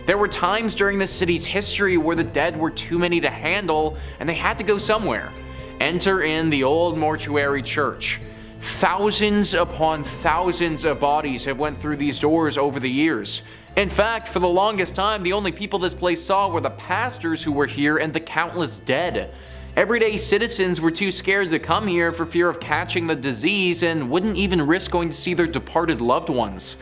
There were times during the city's history where the dead were too many to handle and they had to go somewhere. Enter in the old mortuary church. Thousands upon thousands of bodies have went through these doors over the years. In fact, for the longest time, the only people this place saw were the pastors who were here and the countless dead. Everyday citizens were too scared to come here for fear of catching the disease and wouldn't even risk going to see their departed loved ones.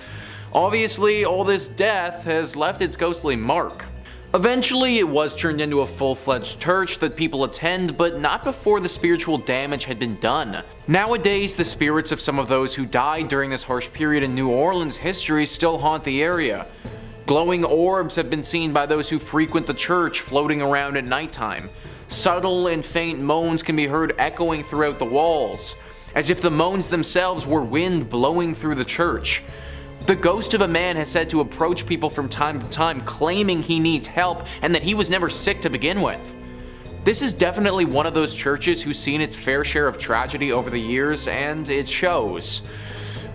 Obviously, all this death has left its ghostly mark. Eventually, it was turned into a full-fledged church that people attend, but not before the spiritual damage had been done. Nowadays, the spirits of some of those who died during this harsh period in New Orleans history still haunt the area. Glowing orbs have been seen by those who frequent the church, floating around at nighttime. Subtle and faint moans can be heard echoing throughout the walls, as if the moans themselves were wind blowing through the church. The ghost of a man has said to approach people from time to time, claiming he needs help and that he was never sick to begin with. This is definitely one of those churches who's seen its fair share of tragedy over the years, and it shows.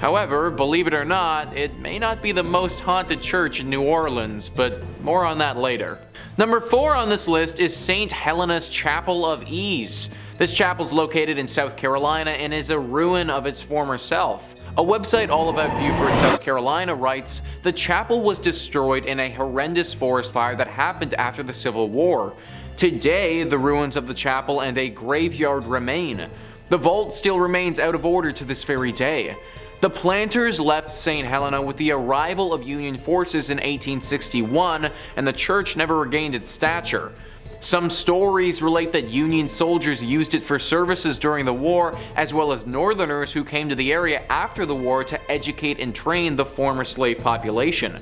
However, believe it or not, it may not be the most haunted church in New Orleans, but more on that later. Number 4 on this list is St. Helena's Chapel of Ease. This chapel is located in South Carolina and is a ruin of its former self. A website all about Beaufort, South Carolina writes, "The chapel was destroyed in a horrendous forest fire that happened after the Civil War. Today, the ruins of the chapel and a graveyard remain. The vault still remains out of order to this very day. The planters left St. Helena with the arrival of Union forces in 1861, and the church never regained its stature. Some stories relate that Union soldiers used it for services during the war, as well as Northerners who came to the area after the war to educate and train the former slave population.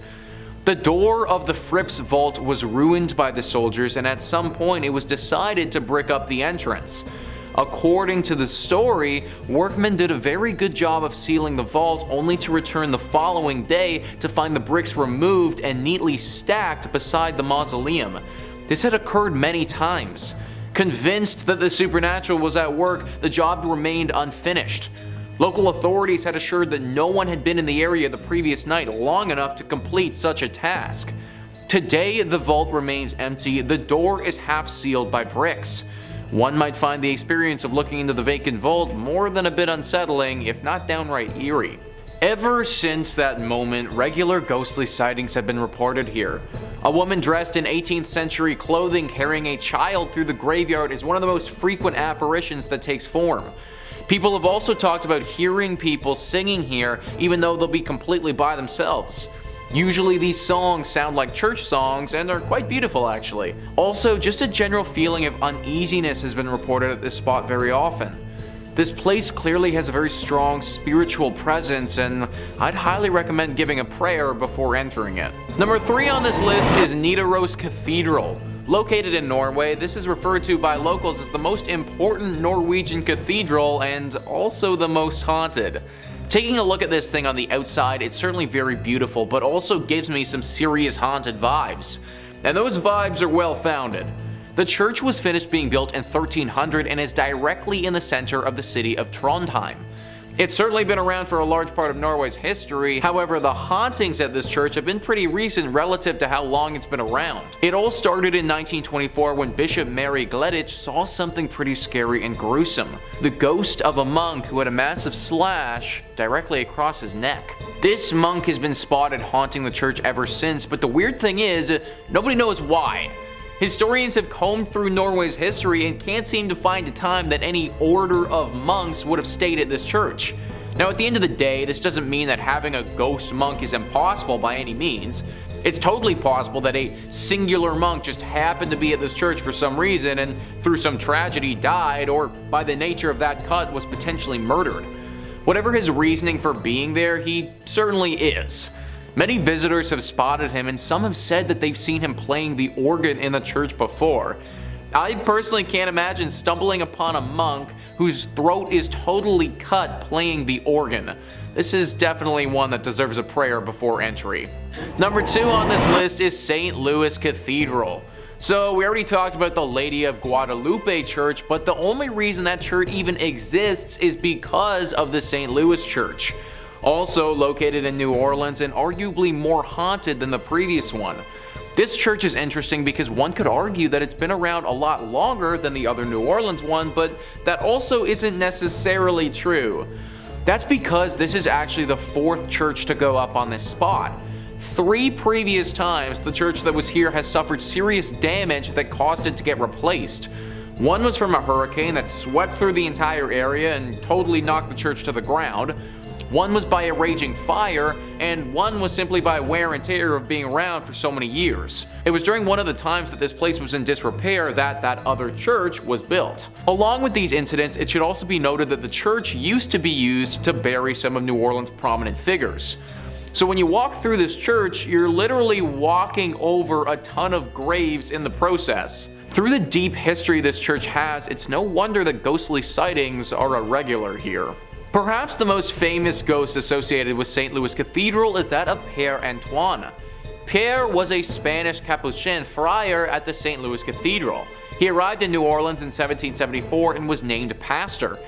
The door of the Fripp's vault was ruined by the soldiers, and at some point it was decided to brick up the entrance. According to the story, workmen did a very good job of sealing the vault, only to return the following day to find the bricks removed and neatly stacked beside the mausoleum. This had occurred many times. Convinced that the supernatural was at work, the job remained unfinished. Local authorities had assured that no one had been in the area the previous night long enough to complete such a task. Today, the vault remains empty. The door is half sealed by bricks. One might find the experience of looking into the vacant vault more than a bit unsettling, if not downright eerie. Ever since that moment, regular ghostly sightings have been reported here. A woman dressed in 18th century clothing carrying a child through the graveyard is one of the most frequent apparitions that takes form. People have also talked about hearing people singing here even though they'll be completely by themselves. Usually these songs sound like church songs and are quite beautiful actually. Also, just a general feeling of uneasiness has been reported at this spot very often. This place clearly has a very strong spiritual presence, and I'd highly recommend giving a prayer before entering it. Number 3 on this list is Nidaros Cathedral. Located in Norway, this is referred to by locals as the most important Norwegian cathedral and also the most haunted. Taking a look at this thing on the outside, it's certainly very beautiful, but also gives me some serious haunted vibes. And those vibes are well founded. The church was finished being built in 1300 and is directly in the center of the city of Trondheim. It's certainly been around for a large part of Norway's history, however the hauntings at this church have been pretty recent relative to how long it's been around. It all started in 1924 when Bishop Mary Gleditsch saw something pretty scary and gruesome. The ghost of a monk who had a massive slash directly across his neck. This monk has been spotted haunting the church ever since, but the weird thing is, nobody knows why. Historians have combed through Norway's history and can't seem to find a time that any order of monks would have stayed at this church. Now at the end of the day, this doesn't mean that having a ghost monk is impossible by any means. It's totally possible that a singular monk just happened to be at this church for some reason and through some tragedy died, or by the nature of that cut was potentially murdered. Whatever his reasoning for being there, he certainly is. Many visitors have spotted him, and some have said that they've seen him playing the organ in the church before. I personally can't imagine stumbling upon a monk whose throat is totally cut playing the organ. This is definitely one that deserves a prayer before entry. Number 2 on this list is St. Louis Cathedral. So we already talked about the Lady of Guadalupe Church, but the only reason that church even exists is because of the St. Louis Church. Also located in New Orleans and arguably more haunted than the previous one. This church is interesting because one could argue that it's been around a lot longer than the other New Orleans one, but that also isn't necessarily true. That's because this is actually the 4th church to go up on this spot. 3 previous times the church that was here has suffered serious damage that caused it to get replaced. One was from a hurricane that swept through the entire area and totally knocked the church to the ground. One was by a raging fire, and one was simply by wear and tear of being around for so many years. It was during one of the times that this place was in disrepair that other church was built. Along with these incidents, it should also be noted that the church used to be used to bury some of New Orleans' prominent figures. So when you walk through this church, you're literally walking over a ton of graves in the process. Through the deep history this church has, it's no wonder that ghostly sightings are a regular here. Perhaps the most famous ghost associated with St. Louis Cathedral is that of Père Antoine. Pierre was a Spanish Capuchin friar at the St. Louis Cathedral. He arrived in New Orleans in 1774 and was named pastor.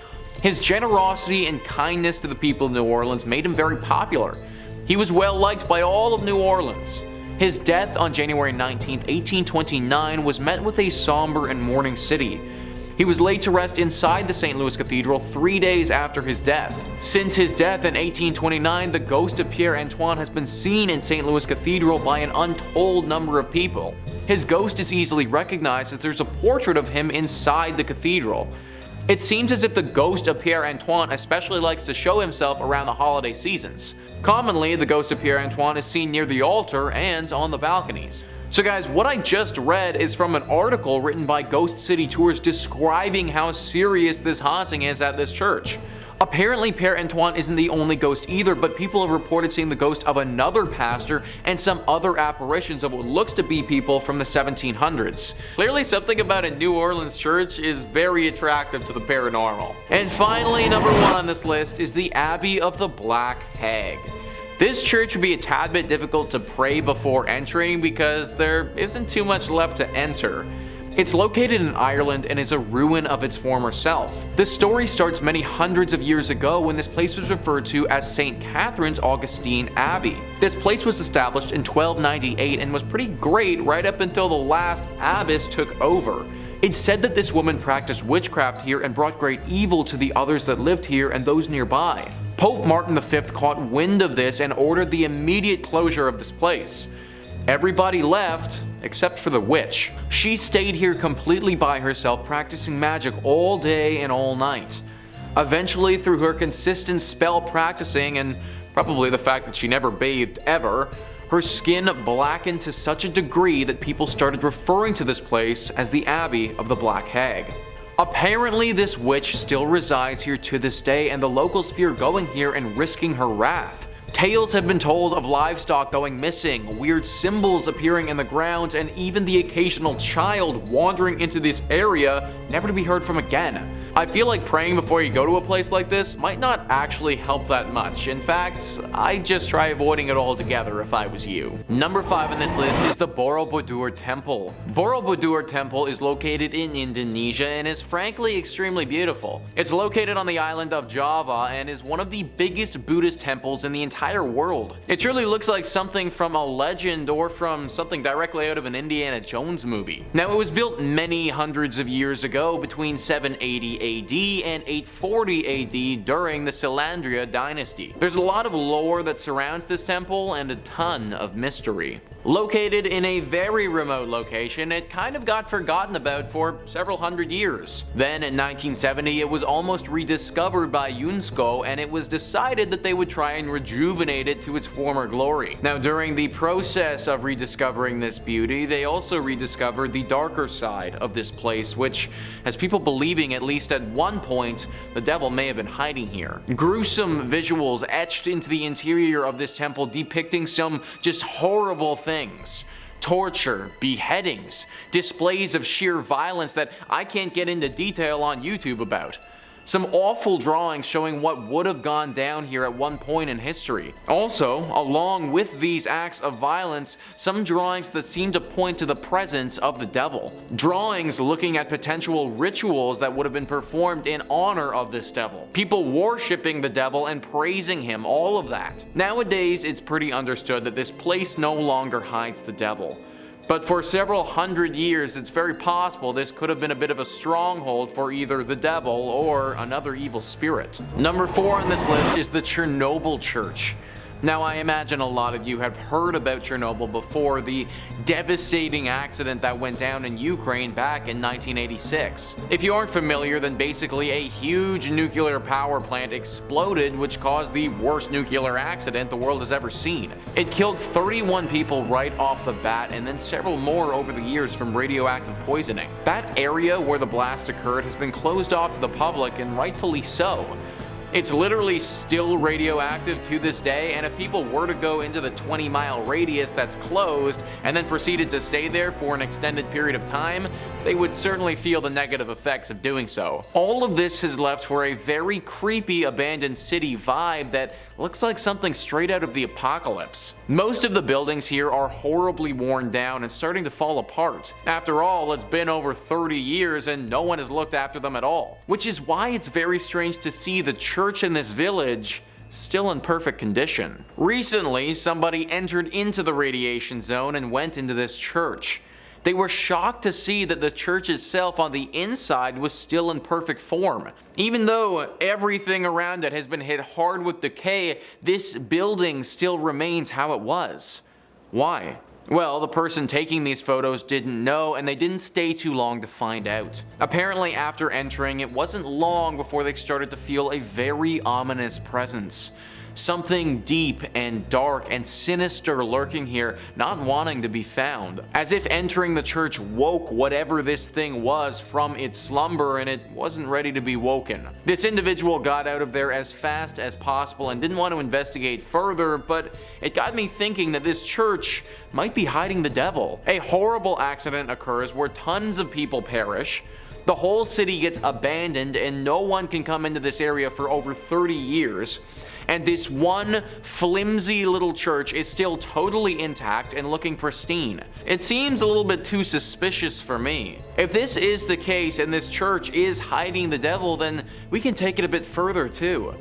His generosity and kindness to the people of New Orleans made him very popular. He was well liked by all of New Orleans. His death on January 19, 1829 was met with a somber and mourning city. He was laid to rest inside the St. Louis Cathedral 3 days after his death. Since his death in 1829, the ghost of Père Antoine has been seen in St. Louis Cathedral by an untold number of people. His ghost is easily recognized as there's a portrait of him inside the cathedral. It seems as if the ghost of Père Antoine especially likes to show himself around the holiday seasons. Commonly, the ghost of Père Antoine is seen near the altar and on the balconies. So guys, what I just read is from an article written by Ghost City Tours describing how serious this haunting is at this church. Apparently Père Antoine isn't the only ghost either, but people have reported seeing the ghost of another pastor and some other apparitions of what looks to be people from the 1700s. Clearly something about a New Orleans church is very attractive to the paranormal. And finally, number 1 on this list is the Abbey of the Black Hag. This church would be a tad bit difficult to pray before entering because there isn't too much left to enter. It's located in Ireland and is a ruin of its former self. The story starts many hundreds of years ago when this place was referred to as St. Catherine's Augustine Abbey. This place was established in 1298 and was pretty great right up until the last abbess took over. It's said that this woman practiced witchcraft here and brought great evil to the others that lived here and those nearby. Pope Martin V caught wind of this and ordered the immediate closure of this place. Everybody left, except for the witch. She stayed here completely by herself, practicing magic all day and all night. Eventually, through her consistent spell practicing and probably the fact that she never bathed ever, her skin blackened to such a degree that people started referring to this place as the Abbey of the Black Hag. Apparently, this witch still resides here to this day, and the locals fear going here and risking her wrath. Tales have been told of livestock going missing, weird symbols appearing in the ground, and even the occasional child wandering into this area, never to be heard from again. I feel like praying before you go to a place like this might not actually help that much. In fact, I'd just try avoiding it altogether if I was you. Number 5 on this list is the Borobudur Temple. Borobudur Temple is located in Indonesia and is frankly extremely beautiful. It's located on the island of Java and is one of the biggest Buddhist temples in the entire world. It truly looks like something from a legend or from something directly out of an Indiana Jones movie. Now, it was built many hundreds of years ago between 780 AD and 840 AD during the Selandria dynasty. There's a lot of lore that surrounds this temple and a ton of mystery. Located in a very remote location, it kind of got forgotten about for several hundred years. Then in 1970, it was almost rediscovered by UNESCO, and it was decided that they would try and rejuvenate it to its former glory. Now, during the process of rediscovering this beauty, they also rediscovered the darker side of this place, which has people believing at least at one point the devil may have been hiding here. Gruesome visuals etched into the interior of this temple depicting some just horrible things. Torture, beheadings, displays of sheer violence that I can't get into detail on YouTube about. Some awful drawings showing what would have gone down here at one point in history. Also, along with these acts of violence, some drawings that seem to point to the presence of the devil. Drawings looking at potential rituals that would have been performed in honor of this devil. People worshipping the devil and praising him, all of that. Nowadays, it's pretty understood that this place no longer hides the devil. But for several hundred years, it's very possible this could have been a bit of a stronghold for either the devil or another evil spirit. Number 4 on this list is the Chernobyl Church. Now, I imagine a lot of you have heard about Chernobyl before, the devastating accident that went down in Ukraine back in 1986. If you aren't familiar, then basically a huge nuclear power plant exploded, which caused the worst nuclear accident the world has ever seen. It killed 31 people right off the bat, and then several more over the years from radioactive poisoning. That area where the blast occurred has been closed off to the public, and rightfully so. It's literally still radioactive to this day, and if people were to go into the 20-mile radius that's closed and then proceeded to stay there for an extended period of time, they would certainly feel the negative effects of doing so. All of this has left for a very creepy abandoned city vibe that looks like something straight out of the apocalypse. Most of the buildings here are horribly worn down and starting to fall apart. After all, it's been over 30 years and no one has looked after them at all. Which is why it's very strange to see the church in this village still in perfect condition. Recently, somebody entered into the radiation zone and went into this church. They were shocked to see that the church itself on the inside was still in perfect form. Even though everything around it has been hit hard with decay, this building still remains how it was. Why? Well, the person taking these photos didn't know, and they didn't stay too long to find out. Apparently, after entering, it wasn't long before they started to feel a very ominous presence. Something deep and dark and sinister lurking here, not wanting to be found. As if entering the church woke whatever this thing was from its slumber, and it wasn't ready to be woken. This individual got out of there as fast as possible and didn't want to investigate further, but it got me thinking that this church might be hiding the devil. A horrible accident occurs where tons of people perish. The whole city gets abandoned and no one can come into this area for over 30 years. And this one flimsy little church is still totally intact and looking pristine. It seems a little bit too suspicious for me. If this is the case and this church is hiding the devil, then we can take it a bit further too.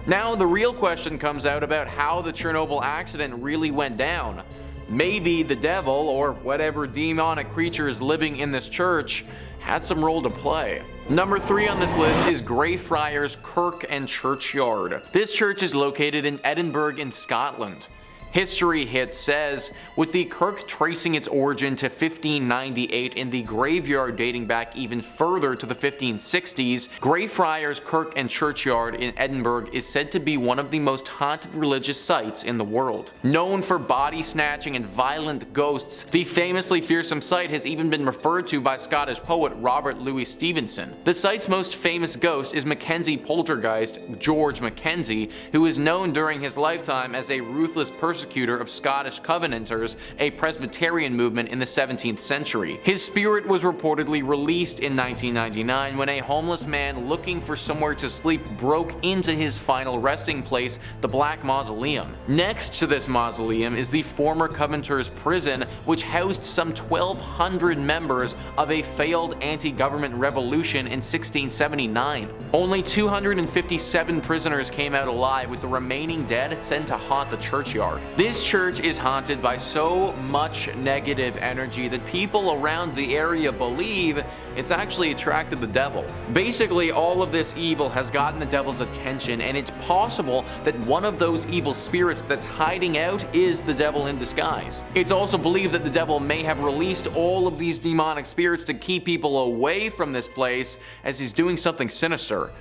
Now the real question comes out about how the Chernobyl accident really went down. Maybe the devil, or whatever demonic creature is living in this church, had some role to play. Number 3 on this list is Greyfriars Kirk and Churchyard. This church is located in Edinburgh in Scotland. History Hit says, with the Kirk tracing its origin to 1598 and the graveyard dating back even further to the 1560s, Greyfriars Kirk and Churchyard in Edinburgh is said to be one of the most haunted religious sites in the world. Known for body snatching and violent ghosts, the famously fearsome site has even been referred to by Scottish poet Robert Louis Stevenson. The site's most famous ghost is Mackenzie poltergeist George Mackenzie, who is known during his lifetime as a ruthless persecutor of Scottish Covenanters, a Presbyterian movement in the 17th century. His spirit was reportedly released in 1999 when a homeless man looking for somewhere to sleep broke into his final resting place, the Black Mausoleum. Next to this mausoleum is the former Covenanters prison, which housed some 1,200 members of a failed anti-government revolution in 1679. Only 257 prisoners came out alive, with the remaining dead sent to haunt the churchyard. This church is haunted by so much negative energy that people around the area believe it's actually attracted the devil. Basically, all of this evil has gotten the devil's attention, and it's possible that one of those evil spirits that's hiding out is the devil in disguise. It's also believed that the devil may have released all of these demonic spirits to keep people away from this place, as he's doing something sinister.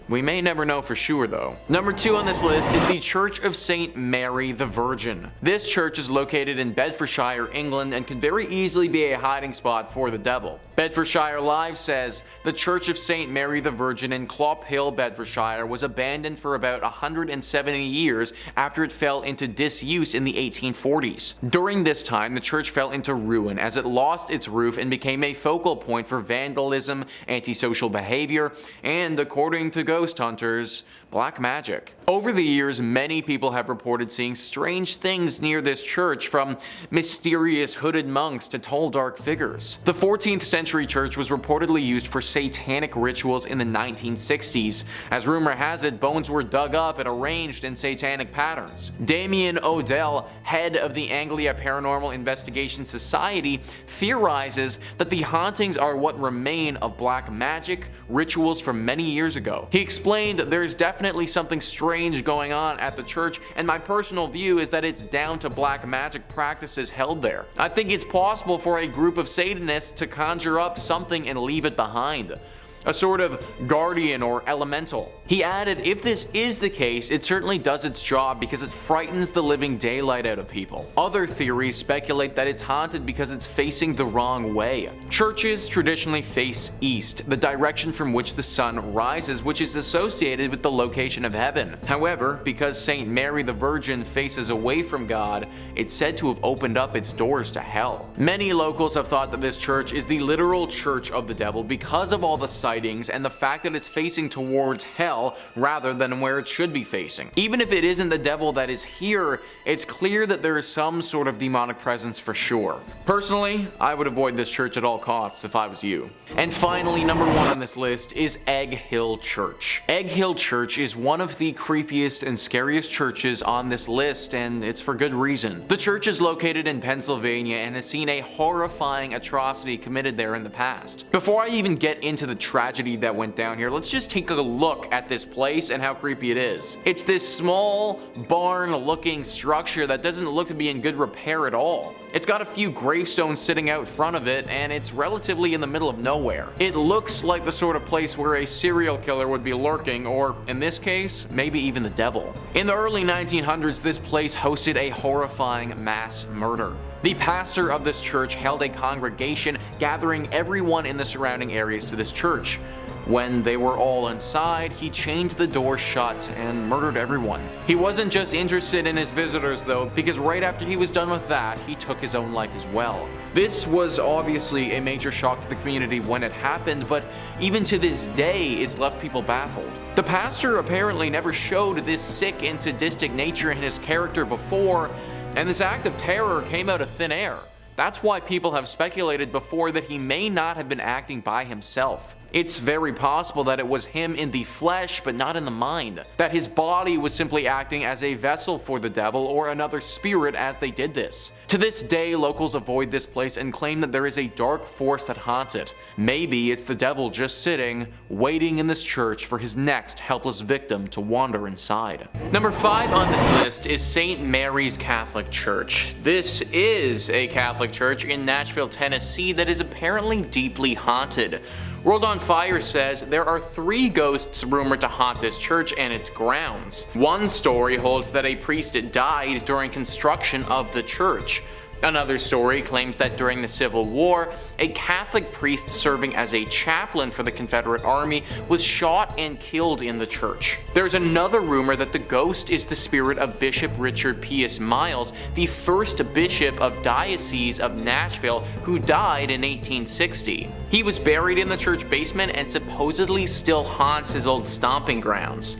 We may never know for sure though. Number 2 on this list is the Church of St. Mary the Virgin. This church is located in Bedfordshire, England, and can very easily be a hiding spot for the devil. Bedfordshire Live says, the Church of St. Mary the Virgin in Columbkille, Bedfordshire was abandoned for about 170 years after it fell into disuse in the 1840s. During this time, the church fell into ruin as it lost its roof and became a focal point for vandalism, antisocial behavior, and according to ghost hunters, black magic. Over the years, many people have reported seeing strange things near this church, from mysterious hooded monks to tall dark figures. The 14th century church was reportedly used for satanic rituals in the 1960s. As rumor has it, bones were dug up and arranged in satanic patterns. Damien Odell, head of the Anglia Paranormal Investigation Society, theorizes that the hauntings are what remain of black magic rituals from many years ago. He explained, "There's definitely something strange going on at the church, and my personal view is that it's down to black magic practices held there. I think it's possible for a group of Satanists to conjure up something and leave it behind. A sort of guardian or elemental." He added, "If this is the case, it certainly does its job because it frightens the living daylight out of people." Other theories speculate that it's haunted because it's facing the wrong way. Churches traditionally face east, the direction from which the sun rises, which is associated with the location of heaven. However, because St. Mary the Virgin faces away from God, it's said to have opened up its doors to hell. Many locals have thought that this church is the literal church of the devil because of all the sightings and the fact that it's facing towards hell rather than where it should be facing. Even if it isn't the devil that is here, it's clear that there is some sort of demonic presence for sure. Personally, I would avoid this church at all costs if I was you. And finally, number 1 on this list is Egg Hill Church. Egg Hill Church is one of the creepiest and scariest churches on this list, and it's for good reason. The church is located in Pennsylvania and has seen a horrifying atrocity committed there in the past. Before I even get into the tragedy that went down here, let's just take a look at this place and how creepy it is. It's this small barn-looking structure that doesn't look to be in good repair at all. It's got a few gravestones sitting out front of it, and it's relatively in the middle of nowhere. It looks like the sort of place where a serial killer would be lurking, or in this case, maybe even the devil. In the early 1900s, this place hosted a horrifying mass murder. The pastor of this church held a congregation, gathering everyone in the surrounding areas to this church. When they were all inside, he chained the door shut and murdered everyone. He wasn't just interested in his visitors though, because right after he was done with that, he took his own life as well. This was obviously a major shock to the community when it happened, but even to this day, it's left people baffled. The pastor apparently never showed this sick and sadistic nature in his character before, and this act of terror came out of thin air. That's why people have speculated before that he may not have been acting by himself. It's very possible that it was him in the flesh but not in the mind, that his body was simply acting as a vessel for the devil or another spirit as they did this. To this day, locals avoid this place and claim that there is a dark force that haunts it. Maybe it's the devil just sitting, waiting in this church for his next helpless victim to wander inside. Number 5 on this list is St. Mary's Catholic Church. This is a Catholic church in Nashville, Tennessee that is apparently deeply haunted. World on Fire says there are 3 ghosts rumored to haunt this church and its grounds. One story holds that a priest died during construction of the church. Another story claims that during the Civil War, a Catholic priest serving as a chaplain for the Confederate Army was shot and killed in the church. There's another rumor that the ghost is the spirit of Bishop Richard Pius Miles, the first bishop of Diocese of Nashville, who died in 1860. He was buried in the church basement and supposedly still haunts his old stomping grounds.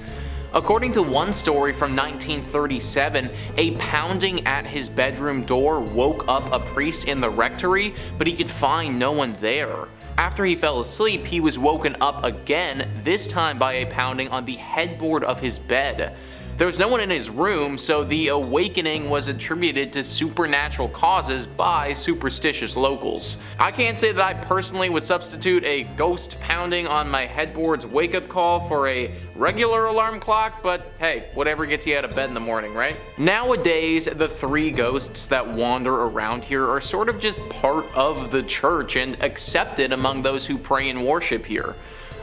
According to one story from 1937, a pounding at his bedroom door woke up a priest in the rectory, but he could find no one there. After he fell asleep, he was woken up again, this time by a pounding on the headboard of his bed. There was no one in his room, so the awakening was attributed to supernatural causes by superstitious locals. I can't say that I personally would substitute a ghost pounding on my headboard's wake-up call for a regular alarm clock, but hey, whatever gets you out of bed in the morning, right? Nowadays, the 3 ghosts that wander around here are sort of just part of the church and accepted among those who pray and worship here.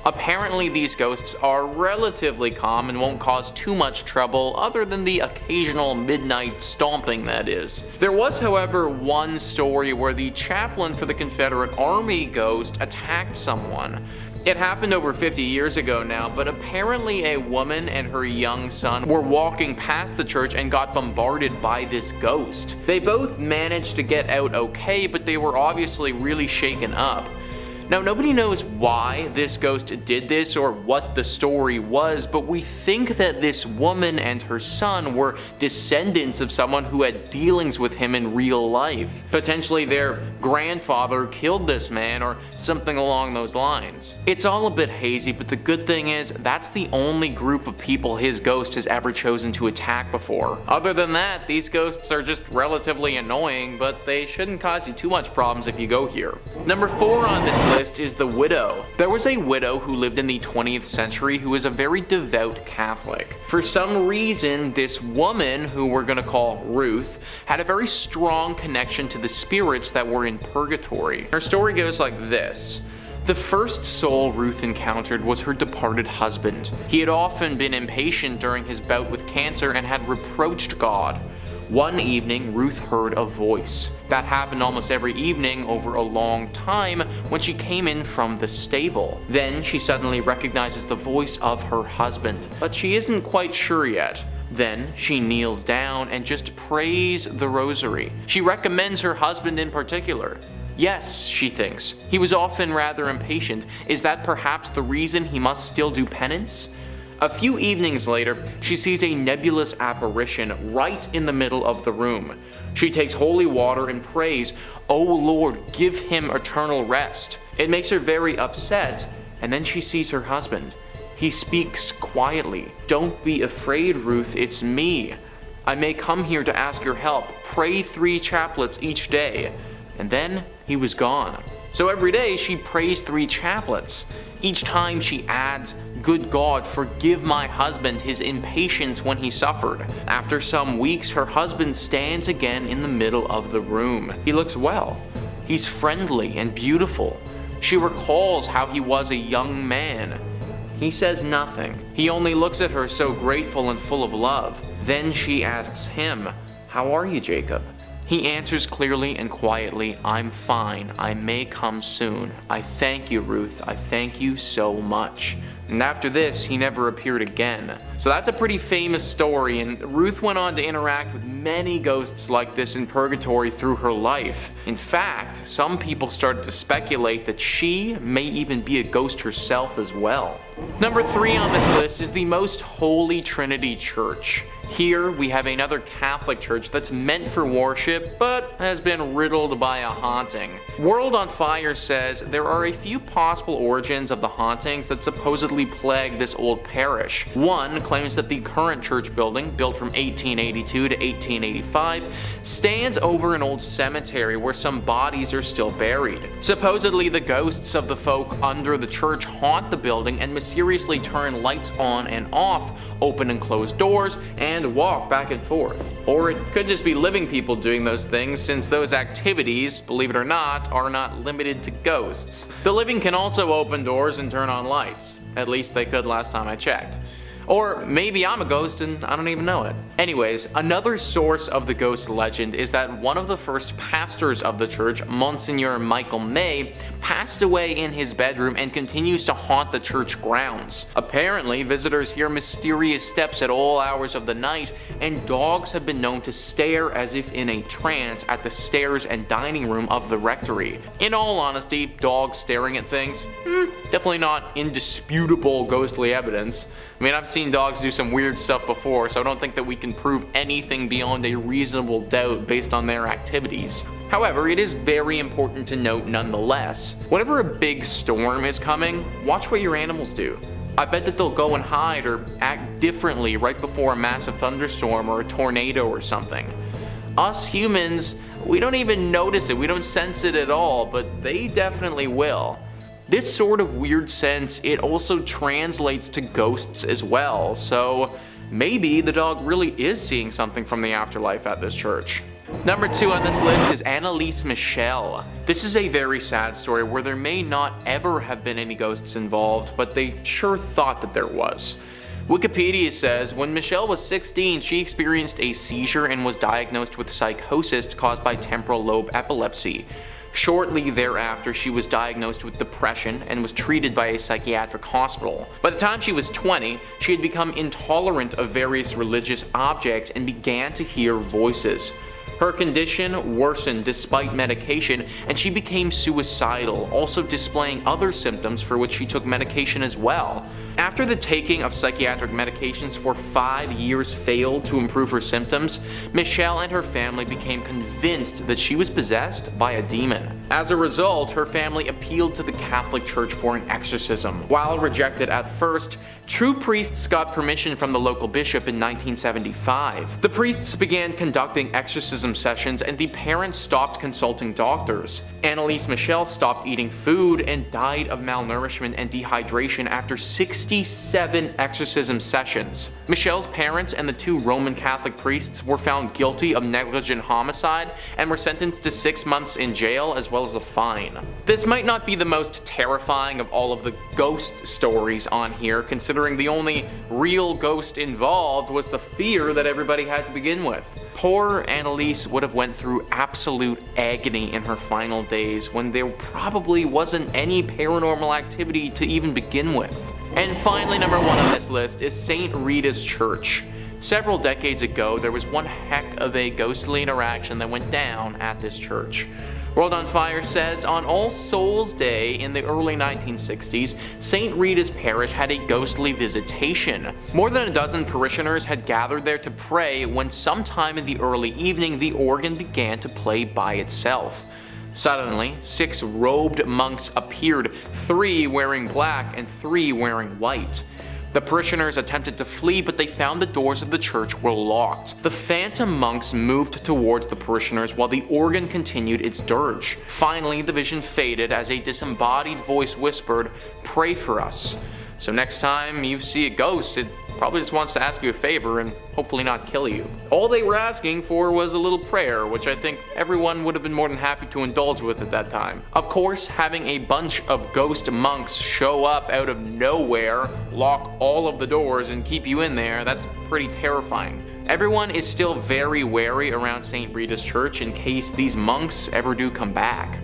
Apparently these ghosts are relatively calm and won't cause too much trouble other than the occasional midnight stomping, that is. There was, however, one story where the chaplain for the Confederate Army ghost attacked someone. It happened over 50 years ago now, but apparently a woman and her young son were walking past the church and got bombarded by this ghost. They both managed to get out okay, but they were obviously really shaken up. Now, nobody knows why this ghost did this or what the story was, but we think that this woman and her son were descendants of someone who had dealings with him in real life. Potentially their grandfather killed this man or something along those lines. It's all a bit hazy, but the good thing is that's the only group of people his ghost has ever chosen to attack before. Other than that, these ghosts are just relatively annoying, but they shouldn't cause you too much problems if you go here. Number 4 on this list is the widow. There was a widow who lived in the 20th century who was a very devout Catholic. For some reason, this woman, who we're gonna call Ruth, had a very strong connection to the spirits that were in purgatory. Her story goes like this. The first soul Ruth encountered was her departed husband. He had often been impatient during his bout with cancer and had reproached God. One evening, Ruth heard a voice. That happened almost every evening over a long time when she came in from the stable. Then she suddenly recognizes the voice of her husband, but she isn't quite sure yet. Then she kneels down and just prays the rosary. She recommends her husband in particular. Yes, she thinks, he was often rather impatient. Is that perhaps the reason he must still do penance? A few evenings later, she sees a nebulous apparition right in the middle of the room. She takes holy water and prays, "O Lord, give him eternal rest." It makes her very upset, and then she sees her husband. He speaks quietly. "Don't be afraid, Ruth, it's me. I may come here to ask your help. Pray 3 chaplets each day." And then he was gone. So every day she prays 3 chaplets. Each time she adds, "Good God, forgive my husband his impatience when he suffered." After some weeks, her husband stands again in the middle of the room. He looks well. He's friendly and beautiful. She recalls how he was a young man. He says nothing. He only looks at her so grateful and full of love. Then she asks him, "How are you, Jacob?" He answers clearly and quietly, "I'm fine. I may come soon. I thank you, Ruth. I thank you so much." And after this, he never appeared again. So that's a pretty famous story, and Ruth went on to interact with many ghosts like this in purgatory through her life. In fact, some people started to speculate that she may even be a ghost herself as well. Number 3 on this list is the Most Holy Trinity Church. Here we have another Catholic church that's meant for worship, but has been riddled by a haunting. World on Fire says there are a few possible origins of the hauntings that supposedly plague this old parish. One claims that the current church building, built from 1882 to 1885, stands over an old cemetery where some bodies are still buried. Supposedly the ghosts of the folk under the church haunt the building and mysteriously turn lights on and off, open and close doors, and walk back and forth. Or it could just be living people doing those things, since those activities, believe it or not, are not limited to ghosts. The living can also open doors and turn on lights. At least they could last time I checked. Or maybe I'm a ghost and I don't even know it. Anyways, another source of the ghost legend is that one of the first pastors of the church, Monsignor Michael May, passed away in his bedroom and continues to haunt the church grounds. Apparently, visitors hear mysterious steps at all hours of the night, and dogs have been known to stare as if in a trance at the stairs and dining room of the rectory. In all honesty, dogs staring at things, definitely not indisputable ghostly evidence. I mean, I've seen dogs do some weird stuff before, so I don't think that we can prove anything beyond a reasonable doubt based on their activities. However, it is very important to note nonetheless, whenever a big storm is coming, watch what your animals do. I bet that they'll go and hide or act differently right before a massive thunderstorm or a tornado or something. Us humans, we don't even notice it, we don't sense it at all, but they definitely will. This sort of weird sense, it also translates to ghosts as well, so maybe the dog really is seeing something from the afterlife at this church. Number 2 on this list is Analise Michelle. This is a very sad story where there may not ever have been any ghosts involved, but they sure thought that there was. Wikipedia says, when Michelle was 16, she experienced a seizure and was diagnosed with psychosis caused by temporal lobe epilepsy. Shortly thereafter, she was diagnosed with depression and was treated by a psychiatric hospital. By the time she was 20, she had become intolerant of various religious objects and began to hear voices. Her condition worsened despite medication, and she became suicidal, also displaying other symptoms for which she took medication as well. After the taking of psychiatric medications for 5 years failed to improve her symptoms, Michelle and her family became convinced that she was possessed by a demon. As a result, her family appealed to the Catholic Church for an exorcism. While rejected at first, true priests got permission from the local bishop in 1975. The priests began conducting exorcism sessions, and the parents stopped consulting doctors. Analise Michelle stopped eating food and died of malnourishment and dehydration after 67 exorcism sessions. Michelle's parents and the 2 Roman Catholic priests were found guilty of negligent homicide and were sentenced to 6 months in jail as well as a fine. This might not be the most terrifying of all of the ghost stories on here, considering the only real ghost involved was the fear that everybody had to begin with. Poor Analise would have went through absolute agony in her final days when there probably wasn't any paranormal activity to even begin with. And finally, number 1 on this list is St. Rita's Church. Several decades ago, there was one heck of a ghostly interaction that went down at this church. World on Fire says, on All Souls Day in the early 1960s, St. Rita's Parish had a ghostly visitation. More than a dozen parishioners had gathered there to pray when sometime in the early evening the organ began to play by itself. Suddenly, 6 robed monks appeared, 3 wearing black and 3 wearing white. The parishioners attempted to flee, but they found the doors of the church were locked. The phantom monks moved towards the parishioners while the organ continued its dirge. Finally, the vision faded as a disembodied voice whispered, "Pray for us." So next time you see a ghost, it probably just wants to ask you a favor and hopefully not kill you. All they were asking for was a little prayer, which I think everyone would have been more than happy to indulge with at that time. Of course, having a bunch of ghost monks show up out of nowhere, lock all of the doors, and keep you in there, that's pretty terrifying. Everyone is still very wary around St. Rita's Church in case these monks ever do come back.